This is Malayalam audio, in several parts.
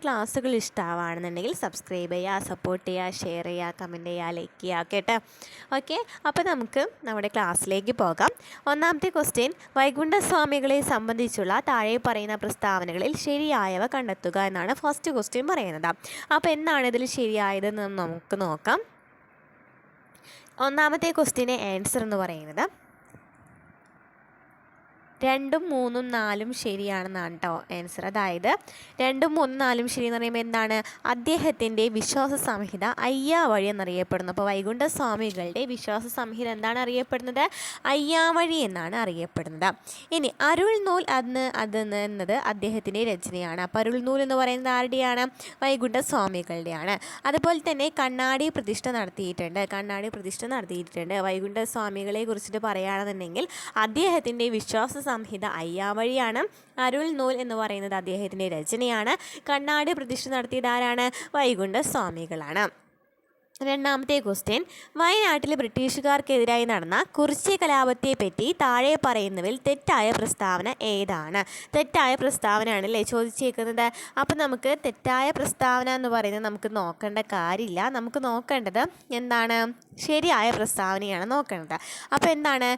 ക്ലാസ്സുകൾ ഇഷ്ടമാവുകയാണെന്നുണ്ടെങ്കിൽ സബ്സ്ക്രൈബ് ചെയ്യുക, സപ്പോർട്ട് ചെയ്യുക, ഷെയർ ചെയ്യുക, കമൻറ്റ് ചെയ്യുക, ലൈക്ക് ചെയ്യുക കേട്ടോ. ഓക്കെ, അപ്പോൾ നമുക്ക് നമ്മുടെ ക്ലാസ്സിലേക്ക് പോകാം. ഒന്നാമത്തെ ക്വസ്റ്റ്യൻ, വൈകുണ്ഠസ്വാമികളെ സംബന്ധിച്ചുള്ള താഴെ പറയുന്ന പ്രസ്താവനകളിൽ ശരിയായവ കണ്ടെത്തുക എന്നാണ് ഫസ്റ്റ് ക്വസ്റ്റ്യൻ പറയുന്നത്. അപ്പോൾ എന്താണ് ഇതിൽ ശരിയായതെന്ന് നമുക്ക് നോക്കാം. ഒന്നാമത്തെ ക്വസ്റ്റ്യൻ്റെ ആൻസർ എന്ന് പറയുന്നത് 2, 3, 4 ശരിയാണെന്നാണ് കേട്ടോ ആൻസർ. അതായത് 2, 3, 4 ശരി എന്ന് പറയുമ്പോൾ എന്താണ്, അദ്ദേഹത്തിൻ്റെ വിശ്വാസ സംഹിത അയ്യാവഴി എന്നറിയപ്പെടുന്നു. അപ്പോൾ വൈകുണ്ഠസ്വാമികളുടെ വിശ്വാസ സംഹിത എന്താണ് അറിയപ്പെടുന്നത്? അയ്യാവഴി എന്നാണ് അറിയപ്പെടുന്നത്. ഇനി അരുൾ നൂൽ എന്നത് അദ്ദേഹത്തിൻ്റെ രചനയാണ്. അപ്പോൾ അരുൾ നൂൽ എന്ന് പറയുന്നത് ആരുടെയാണ്? വൈകുണ്ഠസ്വാമികളുടെയാണ്. അതുപോലെ തന്നെ കണ്ണാടി പ്രതിഷ്ഠ നടത്തിയിട്ടുണ്ട്. വൈകുണ്ഠസ്വാമികളെ കുറിച്ചിട്ട് പറയുകയാണെന്നുണ്ടെങ്കിൽ അദ്ദേഹത്തിൻ്റെ വിശ്വാസ സംഹിത അയ്യാവഴിയാണ്. അരുൾ നൂൽ എന്ന് പറയുന്നത് അദ്ദേഹത്തിൻ്റെ രചനയാണ്. കണ്ണാടി പ്രതിഷ്ഠ നടത്തിയത് ആരാണ്? വൈകുണ്ഠസ്വാമികളാണ്. രണ്ടാമത്തെ ക്വസ്റ്റ്യൻ, വയനാട്ടിൽ ബ്രിട്ടീഷുകാർക്കെതിരായി നടന്ന കുറിച്യ കലാപത്തെപ്പറ്റി താഴെ പറയുന്നതിൽ തെറ്റായ പ്രസ്താവന ഏതാണ്? തെറ്റായ പ്രസ്താവനയാണല്ലേ ചോദിച്ചേക്കുന്നത്. അപ്പോൾ നമുക്ക് തെറ്റായ പ്രസ്താവന എന്ന് പറയുന്നത് നമുക്ക് നോക്കേണ്ട കാര്യമില്ല. നമുക്ക് നോക്കേണ്ടത് എന്താണ്? ശരിയായ പ്രസ്താവനയാണ് നോക്കേണ്ടത്. അപ്പോൾ എന്താണ്?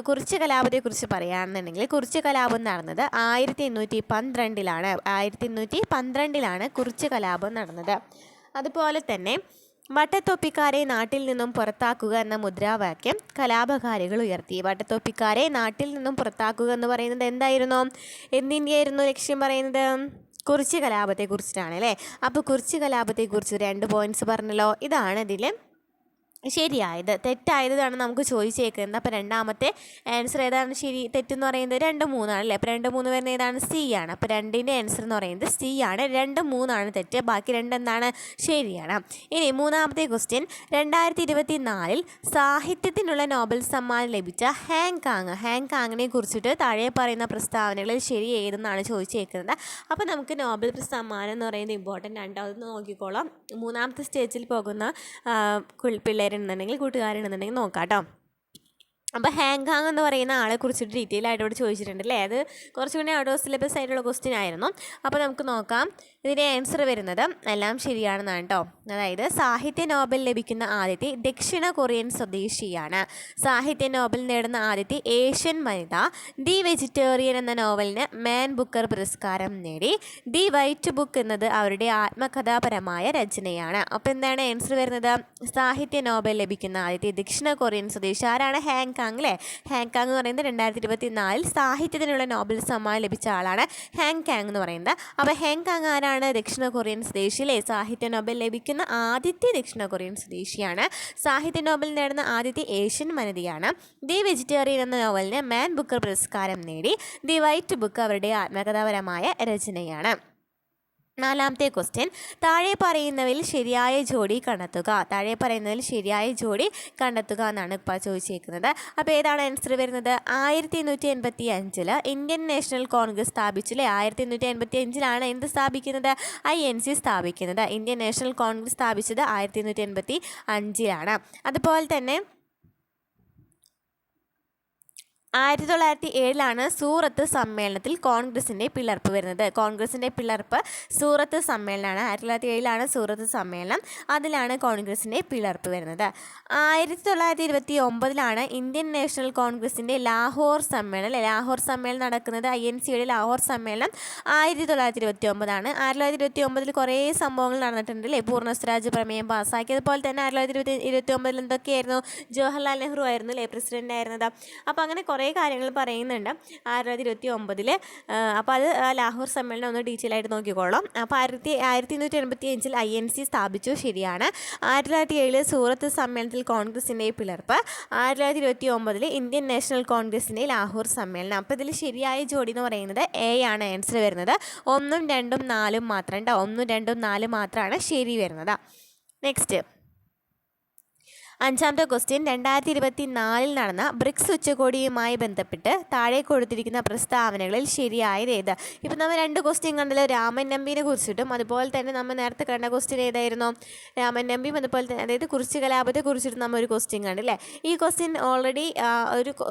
കുറിച്യ കലാപത്തെക്കുറിച്ച് പറയുകയാണെന്നുണ്ടെങ്കിൽ കുറിച്യ കലാപം നടന്നത് 1812-ലാണ്. 1812-ലാണ് കുറിച്യ കലാപം നടന്നത്. അതുപോലെ തന്നെ വട്ടത്തൊപ്പിക്കാരെ നാട്ടിൽ നിന്നും പുറത്താക്കുക എന്ന മുദ്രാവാക്യം കലാപകാരികൾ ഉയർത്തി. വട്ടത്തൊപ്പിക്കാരെ നാട്ടിൽ നിന്നും പുറത്താക്കുക എന്ന് പറയുന്നത് എന്തായിരുന്നു? എന്തിൻ്റെയായിരുന്നു ലക്ഷ്യം പറയുന്നത്? കുറിച്യ കലാപത്തെക്കുറിച്ചിട്ടാണ് അല്ലേ. അപ്പോൾ കുറിച്യ കലാപത്തെക്കുറിച്ച് 2 പോയിൻറ്റ്സ് പറഞ്ഞല്ലോ. ഇതാണ് ഇതിൽ ശരിയായത്. തെറ്റായതാണ് നമുക്ക് ചോദിച്ചേക്കുന്നത്. അപ്പോൾ രണ്ടാമത്തെ ആൻസർ ഏതാണ് ശരി? തെറ്റെന്ന് പറയുന്നത് 2, 3 ആണല്ലേ. അപ്പോൾ 2, 3 വരുന്നത് ഏതാണ്? സി ആണ്. അപ്പോൾ 2ൻ്റെ ആൻസർ എന്ന് പറയുന്നത് സി ആണ്. 2, 3 തെറ്റ്, ബാക്കി 2 എന്താണ്? ശരിയാണ്. ഇനി മൂന്നാമത്തെ ക്വസ്റ്റ്യൻ, 2024 സാഹിത്യത്തിനുള്ള നോബൽ സമ്മാനം ലഭിച്ച ഹാങ്കാങ്ങിനെ കുറിച്ചിട്ട് താഴെ പറയുന്ന പ്രസ്താവനകളിൽ ശരി ഏതെന്നാണ് ചോദിച്ചേക്കുന്നത്. അപ്പോൾ നമുക്ക് നോബൽ സമ്മാനം എന്ന് പറയുന്നത് ഇമ്പോർട്ടൻ്റ് ആണ്. അതൊന്ന് നോക്കിക്കോളാം. മൂന്നാമത്തെ സ്റ്റേജിൽ പോകുന്ന പിള്ളേരുണ്ടെന്നുണ്ടെങ്കിൽ കൂട്ടുകാരുണ്ടെന്നുണ്ടെങ്കിൽ നോക്കാം കേട്ടോ. അപ്പോൾ ഹാങ്കാങ് എന്ന് പറയുന്ന ആളെ കുറിച്ചിട്ട് ഡീറ്റെയിൽ ആയിട്ട് ഇവിടെ ചോദിച്ചിട്ടുണ്ട് അല്ലേ. അത് കുറച്ചുകൂടി ഔട്ട് ഓഫ് സിലബസ് ആയിട്ടുള്ള ക്വസ്റ്റ്യൻ ആയിരുന്നു. അപ്പോൾ നമുക്ക് നോക്കാം. ഇതിൻ്റെ ആൻസർ വരുന്നത് എല്ലാം ശരിയാണെന്നാണ് കേട്ടോ. അതായത് സാഹിത്യ നോബൽ ലഭിക്കുന്ന ആദ്യത്തെ ദക്ഷിണ കൊറിയൻ സ്വദേശിയാണ്. സാഹിത്യ നോബൽ നേടുന്ന ആദ്യത്തെ ഏഷ്യൻ വനിത. ദി വെജിറ്റേറിയൻ എന്ന നോവലിന് മാൻ ബുക്കർ പുരസ്കാരം നേടി. ദി വൈറ്റ് ബുക്ക് എന്നത് അവരുടെ ആത്മകഥാപരമായ രചനയാണ്. അപ്പോൾ എന്താണ് ആൻസർ വരുന്നത്? സാഹിത്യ നോബൽ ലഭിക്കുന്ന ആദ്യത്തെ ദക്ഷിണ കൊറിയൻ സ്വദേശി ആരാണ്? ഹാങ്കാങ് അല്ലേ. ഹാങ്കാങ് എന്ന് പറയുന്നത് 2024 സാഹിത്യത്തിനുള്ള നോബൽ സമ്മാനം ലഭിച്ച ആളാണ് ഹാങ്കാങ് എന്ന് പറയുന്നത്. അപ്പോൾ ഹാങ്കാങ് ആരാണ്? ദക്ഷിണ കൊറിയൻ സ്വദേശിയിലെ സാഹിത്യ നോബൽ ലഭിക്കുന്ന ആദ്യത്തെ ദക്ഷിണ കൊറിയൻ സ്വദേശിയാണ്. സാഹിത്യ നോബൽ നേടുന്ന ആദ്യത്തെ ഏഷ്യൻ വനിതയാണ്. ദി വെജിറ്റേറിയൻ എന്ന നോവലിന് മാൻ ബുക്കർ പുരസ്കാരം നേടി. ദി വൈറ്റ് ബുക്ക് അവരുടെ ആത്മകഥാപരമായ രചനയാണ്. നാലാമത്തെ ക്വസ്റ്റ്യൻ, താഴെ പറയുന്നവയിൽ ശരിയായ ജോഡി കണ്ടെത്തുക എന്നാണ് ഇപ്പോൾ ചോദിച്ചേക്കുന്നത്. അപ്പോൾ ഏതാണ് ആൻസർ വരുന്നത്? 1885 ഇന്ത്യൻ നാഷണൽ കോൺഗ്രസ് സ്ഥാപിച്ചില്ലേ. 1885 എന്ത് സ്ഥാപിക്കുന്നത്? INC സ്ഥാപിക്കുന്നത്. ഇന്ത്യൻ നാഷണൽ കോൺഗ്രസ് സ്ഥാപിച്ചത് 1885. അതുപോലെ തന്നെ 1907 സൂറത്ത് സമ്മേളനത്തിൽ കോൺഗ്രസിൻ്റെ പിളർപ്പ് വരുന്നത്. കോൺഗ്രസിൻ്റെ പിളർപ്പ് സൂറത്ത് സമ്മേളനമാണ്. 1907 സൂറത്ത് സമ്മേളനം. അതിലാണ് കോൺഗ്രസിൻ്റെ പിളർപ്പ് വരുന്നത്. 1929 ഇന്ത്യൻ നാഷണൽ കോൺഗ്രസിൻ്റെ ലാഹോർ സമ്മേളനം നടക്കുന്നത്. INCയുടെ ലാഹോർ സമ്മേളനം 1929. 1929 കുറേ സംഭവങ്ങൾ നടന്നിട്ടുണ്ട് അല്ലേ. പൂർണ്ണ സ്വരാജ് പ്രമേയം പാസ്സാക്കി. അതുപോലെ തന്നെ 1929 എന്തൊക്കെയായിരുന്നു? ജവഹർലാൽ നെഹ്റു ആയിരുന്നു അല്ലേ പ്രസിഡൻ്റ് ആയിരുന്നത്. അപ്പോൾ അങ്ങനെ കുറേ കാര്യങ്ങൾ പറയുന്നുണ്ട് 1929. അപ്പോൾ അത് ലാഹോർ സമ്മേളനം ഒന്ന് ഡീറ്റെയിൽ ആയിട്ട് നോക്കിക്കോളാം. അപ്പോൾ 1985 INC സ്ഥാപിച്ചു, ശരിയാണ്. 1907 സൂറത്ത് സമ്മേളനത്തിൽ കോൺഗ്രസിൻ്റെ പിളർപ്പ്. 1929 ഇന്ത്യൻ നാഷണൽ കോൺഗ്രസിൻ്റെ ലാഹോർ സമ്മേളനം. അപ്പോൾ ഇതിൽ ശരിയായ ജോഡി എന്ന് പറയുന്നത് എ ആണ് ആൻസർ വരുന്നത്. 1, 2, 4 മാത്രം കേട്ടോ. 1, 2, 4 മാത്രമാണ് ശരി വരുന്നത്. നെക്സ്റ്റ്, അഞ്ചാമത്തെ ക്വസ്റ്റ്യൻ 2024 നടന്ന ബ്രിക്സ് ഉച്ചകോടിയുമായി ബന്ധപ്പെട്ട് താഴെ കൊടുത്തിരിക്കുന്ന പ്രസ്താവനകളിൽ ശരിയായത് ഏത്? ഇപ്പം നമ്മൾ 2 ക്വസ്റ്റ്യൻ കണ്ടല്ലോ, രാമൻ നമ്പിനെ കുറിച്ചിട്ടും അതുപോലെ തന്നെ നമ്മൾ നേരത്തെ കണ്ട ക്വസ്റ്റ്യൻ ഏതായിരുന്നു? രാമൻ നമ്പിയും അതുപോലെ തന്നെ അതായത് കുറിച്ച് കലാപത്തെ കുറിച്ചിട്ട് നമ്മൾ ഒരു ക്വസ്റ്റ്യൻ കണ്ടല്ലേ. ഈ ക്വസ്റ്റ്യൻ ഓൾറെഡി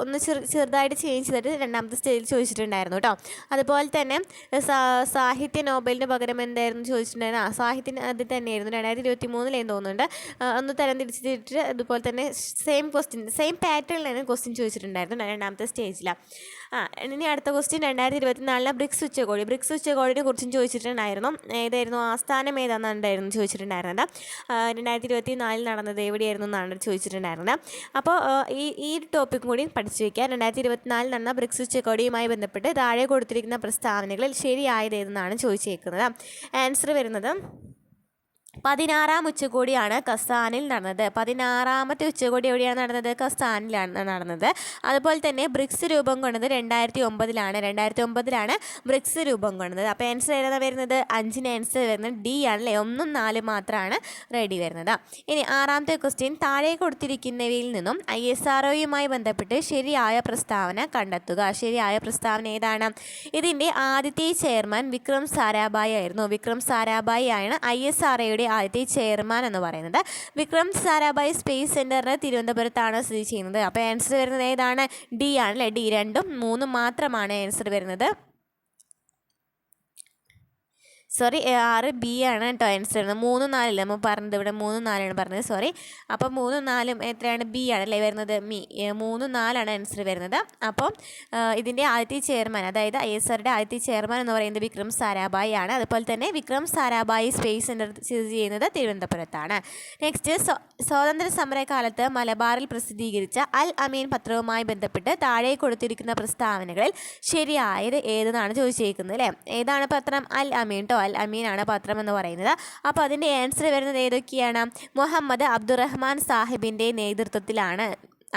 ഒന്ന് ചെറുതായിട്ട് ചേഞ്ച് ചെയ്തിട്ട് രണ്ടാമത്തെ സ്റ്റേജിൽ ചോദിച്ചിട്ടുണ്ടായിരുന്നു കേട്ടോ. അതുപോലെ തന്നെ സാഹിത്യ നോബലിന് പകരം എന്തായിരുന്നു ചോദിച്ചിട്ടുണ്ടായിരുന്നു? സാഹിത്യം അത് തന്നെയായിരുന്നു 2023 തോന്നുന്നുണ്ട്. ഒന്ന് തരം തിരിച്ചിട്ട് അതുപോലെ തന്നെ സെയിം ക്വസ്റ്റ്യൻ സെയിം പാറ്റേണിൽ തന്നെ ക്വസ്റ്റ്യൻ ചോദിച്ചിട്ടുണ്ടായിരുന്നു രണ്ടാമത്തെ സ്റ്റേജിലാണ്. ഇനി അടുത്ത ക്വസ്റ്റ്യൻ 2024 ബ്രിക്സ് ഉച്ചകോടിനെ കുറിച്ചും ചോദിച്ചിട്ടുണ്ടായിരുന്നു. ഏതായിരുന്നു ആസ്ഥാനം ഏതാണെന്നുണ്ടായിരുന്നു ചോദിച്ചിട്ടുണ്ടായിരുന്നത്. 2024 നടന്നത് എവിടെയായിരുന്നു എന്നാണ് ചോദിച്ചിട്ടുണ്ടായിരുന്നത്. അപ്പോൾ ഈ ടോപ്പിക്കും കൂടി പഠിച്ചു വയ്ക്കുക. 2024 നടന്ന ബ്രിക്സ് ഉച്ചകോടിയുമായി ബന്ധപ്പെട്ട് താഴെ കൊടുത്തിരിക്കുന്ന പ്രസ്താവനകളിൽ ശരിയായത് ഏതെന്നാണ് ചോദിച്ചേക്കുന്നത്. ആൻസർ വരുന്നത് 16ാം ഉച്ചകോടിയാണ് കസാനിൽ നടന്നത്. 16ാമത്തെ ഉച്ചകോടി എവിടെയാണ് നടന്നത്? കസാനിലാണ് നടന്നത്. അതുപോലെ തന്നെ ബ്രിക്സ് രൂപം കൊണ്ടത് 2009 ബ്രിക്സ് രൂപം കൊണ്ടത്. അപ്പോൾ ആൻസർ ഏതാണ് വരുന്നത്? 5ന് ആൻസർ വരുന്നത് ഡി ആണല്ലേ. 1ഉം 4 മാത്രമാണ് റെഡി വരുന്നത്. ഇനി 6ാമത്തെ ക്വസ്റ്റ്യൻ താഴെ കൊടുത്തിരിക്കുന്നവയിൽ നിന്നും ISROയുമായി ബന്ധപ്പെട്ട് ശരിയായ പ്രസ്താവന കണ്ടെത്തുക. ശരിയായ പ്രസ്താവന ഏതാണ്? ഇതിൻ്റെ ആദ്യത്തെ ചെയർമാൻ വിക്രം സാരാഭായി ആയിരുന്നു. വിക്രം സാരാഭായി ആണ് ISROയുടെ ആദ്യത്തെ ചെയർമാൻ എന്ന് പറയുന്നത്. വിക്രം സാരാഭായി സ്പേസ് സെൻറ്ററിന് തിരുവനന്തപുരത്താണ് സ്ഥിതി ചെയ്യുന്നത്. അപ്പോൾ ആൻസർ വരുന്നത് ഏതാണ്? ഡി ആണല്ലേ. ഡി 2ഉം 3ഉം മാത്രമാണ് ആൻസർ വരുന്നത്. 6 ബി ആണ് കേട്ടോ ആൻസർ വരുന്നത്. 3, 4 നമ്മൾ പറഞ്ഞത് ഇവിടെ 3, 4 പറഞ്ഞത്. സോറി. അപ്പോൾ 3, 4 എത്രയാണ്? ബി ആണല്ലേ വരുന്നത്. 3, 4 ആൻസർ വരുന്നത്. അപ്പം ഇതിൻ്റെ ആദ്യത്തെ ചെയർമാൻ അതായത് ISROയുടെ ആദ്യത്തെ ചെയർമാൻ എന്ന് പറയുന്നത് വിക്രം സാരാഭായി ആണ്. അതുപോലെ തന്നെ വിക്രം സാരാഭായി സ്പേസ് സെൻറ്റർ സ്ഥിതി ചെയ്യുന്നത് തിരുവനന്തപുരത്താണ്. നെക്സ്റ്റ്, സ്വാതന്ത്ര്യ സമരകാലത്ത് മലബാറിൽ പ്രസിദ്ധീകരിച്ച അൽ അമീൻ പത്രവുമായി ബന്ധപ്പെട്ട് താഴെ കൊടുത്തിരിക്കുന്ന പ്രസ്താവനകളിൽ ശരിയായത് ഏതെന്നാണ് ചോദിച്ചേക്കുന്നത് അല്ലേ. ഏതാണ് പത്രം? അൽ അമീൻ കേട്ടോ. അൽ അമീനാണ് പത്രം എന്ന് പറയുന്നത്. അപ്പോൾ അതിൻ്റെ ആൻസർ വരുന്നത് ഏതൊക്കെയാണ്? മുഹമ്മദ് അബ്ദുറഹ്മാൻ സാഹിബിൻ്റെ നേതൃത്വത്തിലാണ്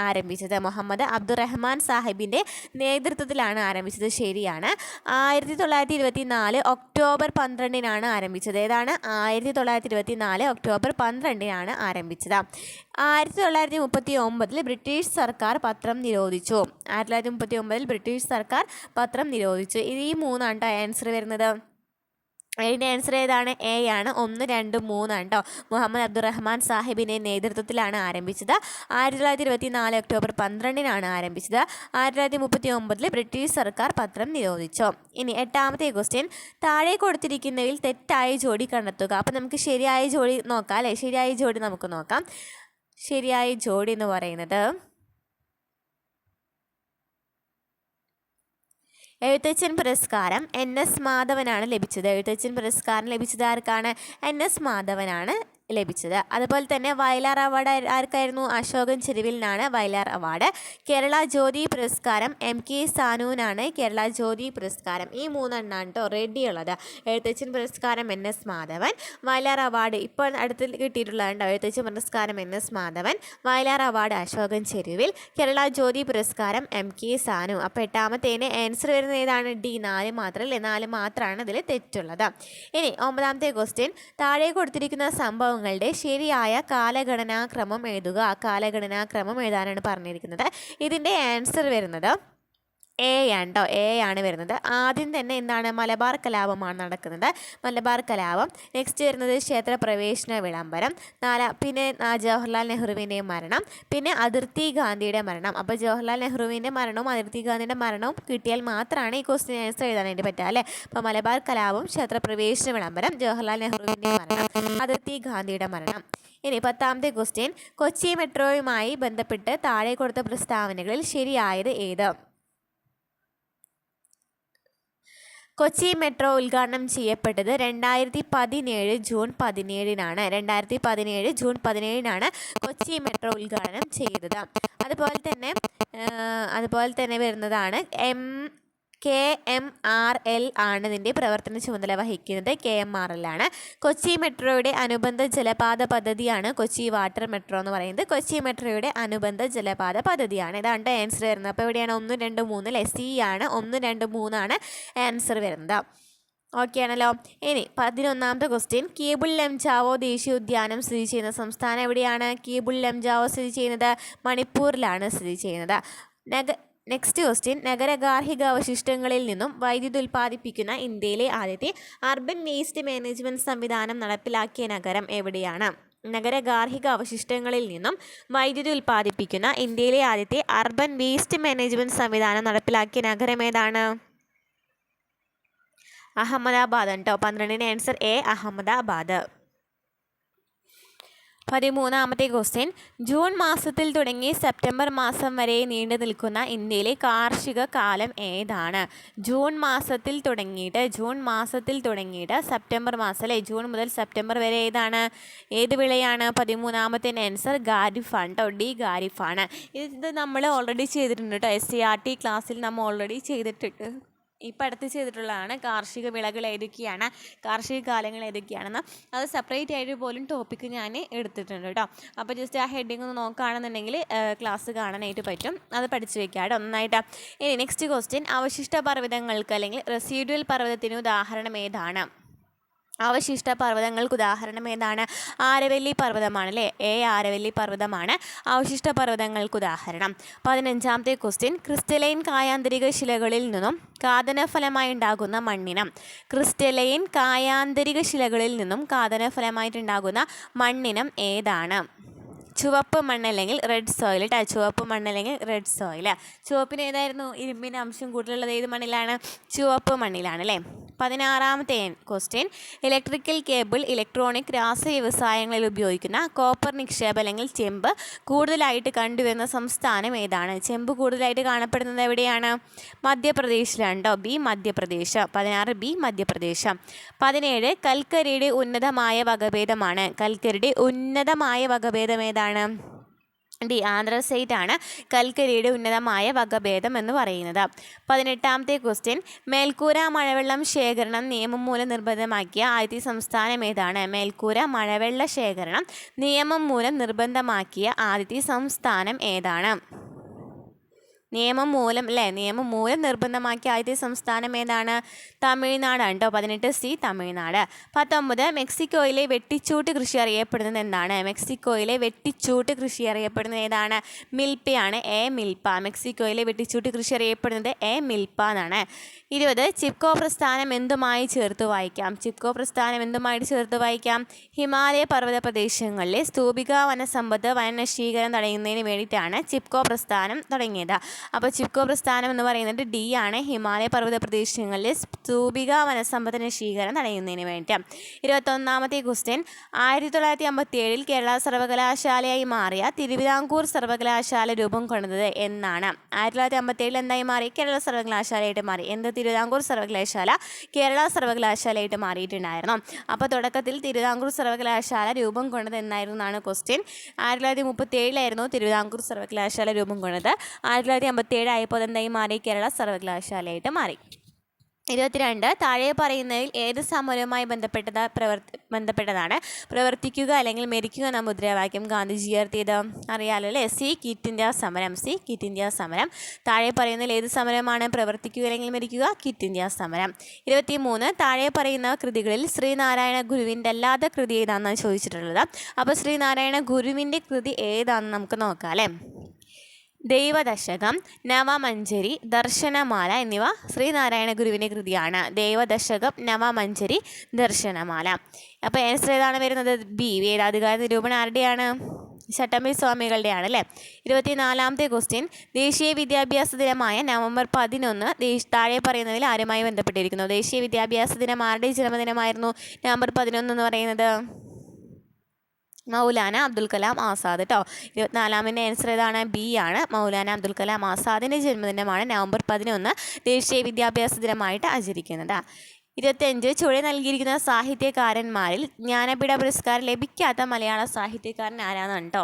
ആരംഭിച്ചത്. മുഹമ്മദ് അബ്ദുറഹ്മാൻ സാഹിബിൻ്റെ നേതൃത്വത്തിലാണ് ആരംഭിച്ചത്. ശരിയാണ്. 1924 ഒക്ടോബർ 12 ആരംഭിച്ചത്. ഏതാണ്? 1924 ഒക്ടോബർ 12 ആരംഭിച്ചത്. 1939 ബ്രിട്ടീഷ് സർക്കാർ പത്രം നിരോധിച്ചു. 1939 ബ്രിട്ടീഷ് സർക്കാർ പത്രം നിരോധിച്ചു. ഈ 3 ആൻസർ വരുന്നത്. അതിൻ്റെ ആൻസർ ഏതാണ്? എ ആണ്. 1, 2, 3 കേട്ടോ. മുഹമ്മദ് അബ്ദുറഹ്മാൻ സാഹിബിൻ്റെ നേതൃത്വത്തിലാണ് ആരംഭിച്ചത്. 1924 ഒക്ടോബർ 12 ആരംഭിച്ചത്. 1939 ബ്രിട്ടീഷ് സർക്കാർ പത്രം നിരോധിച്ചു. ഇനി 8ാമത്തെ ക്വസ്റ്റ്യൻ താഴെ കൊടുത്തിരിക്കുന്നതിൽ തെറ്റായ ജോഡി കണ്ടെത്തുക. അപ്പോൾ നമുക്ക് ശരിയായ ജോഡി നോക്കാം അല്ലേ. ശരിയായ ജോഡി നമുക്ക് നോക്കാം. ശരിയായ ജോഡി എന്ന് പറയുന്നത് എഴുത്തച്ഛൻ പുരസ്കാരം NS മാധവനാണ് ലഭിച്ചത്. എഴുത്തച്ഛൻ പുരസ്കാരം ലഭിച്ചത് ആർക്കാണ്? NS മാധവനാണ് ലഭിച്ചത്. അതുപോലെ തന്നെ വയലാർ അവാർഡ് ആർക്കായിരുന്നു? അശോകൻ ചെരുവിലിനാണ് വയലാർ അവാർഡ്. കേരള ജ്യോതി പുരസ്കാരം MK സാനുവിനാണ് കേരള ജ്യോതി പുരസ്കാരം. ഈ 3 കേട്ടോ റെഡിയുള്ളത്. എഴുത്തച്ഛൻ പുരസ്കാരം NS മാധവൻ, വയലാർ അവാർഡ് ഇപ്പോൾ അടുത്ത് കിട്ടിയിട്ടുള്ളതുണ്ടോ. എഴുത്തച്ഛൻ പുരസ്കാരം NS മാധവൻ, വയലാർ അവാർഡ് അശോകൻ ചെരുവിൽ, കേരള ജ്യോതി പുരസ്കാരം MK സാനു. അപ്പോൾ 8ാമത്തേന് ആൻസർ വരുന്നത് ഏതാണ്? ഡി 4 മാത്രമല്ലേ. 4 മാത്രമാണ് ഇതിൽ തെറ്റുള്ളത്. ഇനി 9ാമത്തെ ക്വസ്റ്റ്യൻ താഴെ കൊടുത്തിരിക്കുന്ന സംഭവങ്ങളുടെ ശരിയായ കാലഗണനാക്രമം എഴുതുക. കാലഗണനാക്രമം എഴുതാനാണ് പറഞ്ഞിരിക്കുന്നത്. ഇതിൻ്റെ ആൻസർ വരുന്നത് എ ആണ് കേട്ടോ. എ ആണ് വരുന്നത്. ആദ്യം തന്നെ എന്താണ്? മലബാർ കലാപമാണ് നടക്കുന്നത്. മലബാർ കലാപം. നെക്സ്റ്റ് വരുന്നത് ക്ഷേത്രപ്രവേശന വിളംബരം. പിന്നെ ജവഹർലാൽ നെഹ്റുവിൻ്റെ മരണം. പിന്നെ അതിർത്തി ഗാന്ധിയുടെ മരണം. അപ്പോൾ ജവഹർലാൽ നെഹ്റുവിൻ്റെ മരണവും അതിർത്തി ഗാന്ധിയുടെ മരണവും കിട്ടിയാൽ മാത്രമാണ് ഈ ക്വസ്റ്റ്യൻ ആൻസർ എഴുതാനായിട്ട് പറ്റുക അല്ലേ. അപ്പോൾ മലബാർ കലാപം, ക്ഷേത്രപ്രവേശന വിളംബരം, ജവഹർലാൽ നെഹ്റുവിൻ്റെ മരണം, അതിർത്തി ഗാന്ധിയുടെ മരണം. ഇനി 10ാമത്തെ ക്വസ്റ്റ്യൻ കൊച്ചി മെട്രോയുമായി ബന്ധപ്പെട്ട് താഴെ കൊടുത്ത പ്രസ്താവനകളിൽ ശരിയായത് ഏത്? കൊച്ചി മെട്രോ ഉദ്ഘാടനം ചെയ്യപ്പെട്ടത് 2017 ജൂൺ 17 2017 ജൂൺ 17 കൊച്ചി മെട്രോ ഉദ്ഘാടനം ചെയ്തത്. അതുപോലെ തന്നെ വരുന്നതാണ് KMRL ആണ് ഇതിൻ്റെ പ്രവർത്തന ചുമതല വഹിക്കുന്നത്. KMRL ആണ്. കൊച്ചി മെട്രോയുടെ അനുബന്ധ ജലപാത പദ്ധതിയാണ് കൊച്ചി വാട്ടർ മെട്രോ എന്ന് പറയുന്നത്. കൊച്ചി മെട്രോയുടെ അനുബന്ധ ജലപാത പദ്ധതിയാണ്. ഇതാണ് ആൻസർ വരുന്നത്. അപ്പോൾ എവിടെയാണ്? 1, 2, 3 അല്ലേ. സി ആണ്. 1, 2, 3 ആൻസർ വരുന്നത്. ഓക്കെ ആണല്ലോ. ഇനി 11ാമത്തെ ക്വസ്റ്റ്യൻ, കീബുൾ ലംജാവോ ദേശീയോദ്യാനം സ്ഥിതി ചെയ്യുന്ന സംസ്ഥാനം എവിടെയാണ്? കീബുൾ ലംജാവോ സ്ഥിതി ചെയ്യുന്നത് മണിപ്പൂരിലാണ് സ്ഥിതി ചെയ്യുന്നത്. നെക്സ്റ്റ് ക്വസ്റ്റ്യൻ, നഗരഗാർഹിക അവശിഷ്ടങ്ങളിൽ നിന്നും വൈദ്യുതി ഉൽപ്പാദിപ്പിക്കുന്ന ഇന്ത്യയിലെ ആദ്യത്തെ അർബൻ വേസ്റ്റ് മാനേജ്മെൻറ്റ് സംവിധാനം നടപ്പിലാക്കിയ നഗരം എവിടെയാണ്? നഗരഗാർഹിക അവശിഷ്ടങ്ങളിൽ നിന്നും വൈദ്യുതി ഉൽപ്പാദിപ്പിക്കുന്ന ഇന്ത്യയിലെ ആദ്യത്തെ അർബൻ വേസ്റ്റ് മാനേജ്മെൻറ്റ് സംവിധാനം നടപ്പിലാക്കിയ നഗരം ഏതാണ്? അഹമ്മദാബാദ് കേട്ടോ. 12ന്റെ ആൻസർ എ, അഹമ്മദാബാദ്. 13ാമത്തെ ക്വസ്റ്റ്യൻ, ജൂൺ മാസത്തിൽ തുടങ്ങി സെപ്റ്റംബർ മാസം വരെ നീണ്ടു നിൽക്കുന്ന ഇന്ത്യയിലെ കാർഷിക കാലം ഏതാണ്? ജൂൺ മാസത്തിൽ തുടങ്ങിയിട്ട് സെപ്റ്റംബർ മാസം അല്ലേ, ജൂൺ മുതൽ സെപ്റ്റംബർ വരെ ഏത് വിളയാണ്? 13ാമത്തെ ആൻസർ ഖാരിഫാണ് കേട്ടോ. ഡി ഖാരിഫാണ്. ഇത് നമ്മൾ ഓൾറെഡി ചെയ്തിട്ടുണ്ട് കേട്ടോ. SCERT ക്ലാസ്സിൽ നമ്മൾ ഓൾറെഡി ചെയ്തിട്ടുണ്ട്. ഇപ്പം അടുത്ത് ചെയ്തിട്ടുള്ളതാണ് കാർഷിക വിളകൾ ഏതൊക്കെയാണ്, കാർഷിക കാലങ്ങൾ ഏതൊക്കെയാണെന്ന്. അത് സെപ്പറേറ്റ് ആയിട്ട് പോലും ടോപ്പിക്ക് ഞാൻ എടുത്തിട്ടുണ്ട് കേട്ടോ. അപ്പോൾ ജസ്റ്റ് ആ ഹെഡിങ് ഒന്ന് നോക്കുകയാണെന്നുണ്ടെങ്കിൽ ക്ലാസ് കാണാനായിട്ട് പറ്റും. അത് പഠിച്ചു വെക്കാം കേട്ടോ നന്നായിട്ട്. ഇനി നെക്സ്റ്റ് ക്വസ്റ്റ്യൻ, അവശിഷ്ട പർവ്വതങ്ങൾക്ക് അല്ലെങ്കിൽ റെസിഡ്യുവൽ പർവ്വതത്തിന് ഉദാഹരണം ഏതാണ്? അവശിഷ്ട പർവ്വതങ്ങൾക്ക് ഉദാഹരണം ഏതാണ്? ആരവല്ലി പർവ്വതമാണ് അല്ലേ. എ, ആരവല്ലി പർവ്വതമാണ് അവശിഷ്ട പർവ്വതങ്ങൾക്ക് ഉദാഹരണം. 15ാമത്തെ ക്വസ്റ്റ്യൻ, ക്രിസ്റ്റലൈൻ കായാന്തരിക ശിലകളിൽ നിന്നും കാതനഫലമായി ഉണ്ടാകുന്ന മണ്ണിനം. ക്രിസ്റ്റലൈൻ കായാന്തരിക ശിലകളിൽ നിന്നും കാതനഫലമായിട്ടുണ്ടാകുന്ന മണ്ണിനം ഏതാണ്? ചുവപ്പ് മണ്ണല്ലെങ്കിൽ റെഡ് സോയിൽ കേട്ടോ. ചുവപ്പ് മണ്ണല്ലെങ്കിൽ റെഡ് സോയിൽ. ചുവപ്പിന് ഏതായിരുന്നു? ഇരുമ്പിൻ്റെ അംശം കൂടുതലുള്ളത് ഏത് മണ്ണിലാണ്? ചുവപ്പ് മണ്ണിലാണ് അല്ലേ. 16ാമത്തെ ക്വസ്റ്റ്യൻ, ഇലക്ട്രിക്കൽ കേബിൾ, ഇലക്ട്രോണിക്, രാസ വ്യവസായങ്ങളിൽ ഉപയോഗിക്കുന്ന കോപ്പർ നിക്ഷേപം അല്ലെങ്കിൽ ചെമ്പ് കൂടുതലായിട്ട് കണ്ടുവരുന്ന സംസ്ഥാനം ഏതാണ്? ചെമ്പ് കൂടുതലായിട്ട് കാണപ്പെടുന്നത് എവിടെയാണ്? മധ്യപ്രദേശിലാണ് കേട്ടോ. ബി, മധ്യപ്രദേശ്. 16 ബി, മധ്യപ്രദേശ്. 17 കൽക്കരിയുടെ ഉന്നതമായ വകഭേദമാണ്. കൽക്കരിയുടെ ഉന്നതമായ വകഭേദം ഏതാണ്? ഡി, ആന്ത്രസൈറ്റ് ആണ് കൽക്കരിയുടെ ഉന്നതമായ വകഭേദം എന്ന് പറയുന്നത്. 18ാമത്തെ ക്വസ്റ്റ്യൻ, മേൽക്കൂര മഴവെള്ളം ശേഖരണം നിയമം മൂലം നിർബന്ധമാക്കിയ ആദ്യത്തെ സംസ്ഥാനം ഏതാണ്? മേൽക്കൂര മഴവെള്ള ശേഖരണം നിയമം മൂലം നിർബന്ധമാക്കിയ ആദ്യത്തെ സംസ്ഥാനം ഏതാണ്? നിയമം മൂലം നിർബന്ധമാക്കിയ ആദ്യത്തെ സംസ്ഥാനം ഏതാണ്? തമിഴ്നാടാണ് കേട്ടോ. 18 സി, തമിഴ്നാട്. 19 മെക്സിക്കോയിലെ വെട്ടിച്ചൂട്ട് കൃഷി അറിയപ്പെടുന്നത് എന്താണ്? മെക്സിക്കോയിലെ വെട്ടിച്ചൂട്ട് കൃഷി അറിയപ്പെടുന്നത് ഏതാണ്? മിൽപ്പയാണ്. എ, മിൽപ്പ. മെക്സിക്കോയിലെ വെട്ടിച്ചൂട്ട് കൃഷി അറിയപ്പെടുന്നത് എ, മിൽപ്പ എന്നാണ്. 20 ചിപ്കോ പ്രസ്ഥാനം എന്തുമായി ചേർത്ത് വായിക്കാം? ഹിമാലയ പർവ്വത പ്രദേശങ്ങളിലെ സ്തൂപിക വനസമ്പത്ത് വനനശീകരണം തടയുന്നതിന് വേണ്ടിയിട്ടാണ് ചിപ്കോ പ്രസ്ഥാനം തുടങ്ങിയത്. അപ്പോൾ ചിപ്കോ പ്രസ്ഥാനം എന്ന് പറയുന്നത് ഡി ആണ്, ഹിമാലയ പർവ്വത പ്രദേശങ്ങളിലെ സ്തൂപിക വനസമ്പത്ത് നശീകരണം തടയുന്നതിന് വേണ്ടി. 21ാമത്തെ ക്വസ്റ്റ്യൻ, 1957 കേരള സർവകലാശാലയായി മാറിയ തിരുവിതാംകൂർ സർവകലാശാല രൂപം കൊണ്ടത് എന്നാണ്? 1957 എന്തായി മാറി? കേരള സർവകലാശാലയായിട്ട് മാറി. എന്ത്? തിരുവിതാംകൂർ സർവകലാശാല കേരള സർവകലാശാലയായിട്ട് മാറിയിട്ടുണ്ടായിരുന്നു. അപ്പോൾ തുടക്കത്തിൽ തിരുവിതാംകൂർ സർവകലാശാല രൂപം കൊണ്ടത് എന്നായിരുന്നു എന്നാണ് ക്വസ്റ്റ്യൻ. 1937 തിരുവിതാംകൂർ സർവകലാശാല രൂപം കൊണ്ടത്. 1957 ആയപ്പോൾ എന്തായി മാറി? കേരള സർവകലാശാലയായിട്ട് മാറി. 22 താഴെ പറയുന്നതിൽ ഏത് സമരവുമായി ബന്ധപ്പെട്ടതാണ്? പ്രവർത്തിക്കുക അല്ലെങ്കിൽ മരിക്കുക എന്ന മുദ്രാവാക്യം ഗാന്ധിജി ഉയർത്തിയത് അറിയാലോ അല്ലേ. സി, ക്വിറ്റ് ഇന്ത്യ സമരം. താഴെ പറയുന്നതിൽ ഏത് സമരമാണ്? പ്രവർത്തിക്കുക അല്ലെങ്കിൽ മരിക്കുക, ക്വിറ്റ് ഇന്ത്യ സമരം. 23 താഴെ പറയുന്ന കൃതികളിൽ ശ്രീനാരായണ ഗുരുവിൻ്റെ അല്ലാത്ത കൃതി ഏതാണെന്നാണ് ചോദിച്ചിട്ടുള്ളത്. അപ്പോൾ ശ്രീനാരായണ ഗുരുവിൻ്റെ കൃതി ഏതാണെന്ന് നമുക്ക് നോക്കാം അല്ലേ. ദൈവദശകം, നവമഞ്ജരി, ദർശനമാല എന്നിവ ശ്രീനാരായണ ഗുരുവിൻ്റെ കൃതിയാണ്. ദൈവദശകം, നവമഞ്ജരി, ദർശനമാല. അപ്പോൾ ആൻസർ ഏതാണ് വരുന്നത്? ബി, വേദാധികാര നിരൂപണം ആരുടെയാണ്? ചട്ടമ്പി സ്വാമികളുടെയാണ് അല്ലേ. 24ാമത്തെ ക്വസ്റ്റ്യൻ, ദേശീയ വിദ്യാഭ്യാസ ദിനമായ നവംബർ 11 താഴെ പറയുന്നതിൽ ആരുമായി ബന്ധപ്പെട്ടിരിക്കുന്നു? ദേശീയ വിദ്യാഭ്യാസ ദിനം ആരുടെ ജന്മദിനമായിരുന്നു നവംബർ 11 എന്ന് പറയുന്നത്? മൗലാന അബ്ദുൽ കലാം ആസാദ് കേട്ടോ. 24ാമത്തെ ആൻസർ ഏതാണ്? ബി ആണ്, മൗലാന അബ്ദുൽ കലാം ആസാദിൻ്റെ ജന്മദിനമാണ് നവംബർ 11 ദേശീയ വിദ്യാഭ്യാസ ദിനമായിട്ട് ആചരിക്കുന്നത്. 25 ചുവടെ നൽകിയിരിക്കുന്ന സാഹിത്യകാരന്മാരിൽ ജ്ഞാനപീഠ പുരസ്കാരം ലഭിക്കാത്ത മലയാള സാഹിത്യകാരൻ ആരാണെന്ന് കേട്ടോ.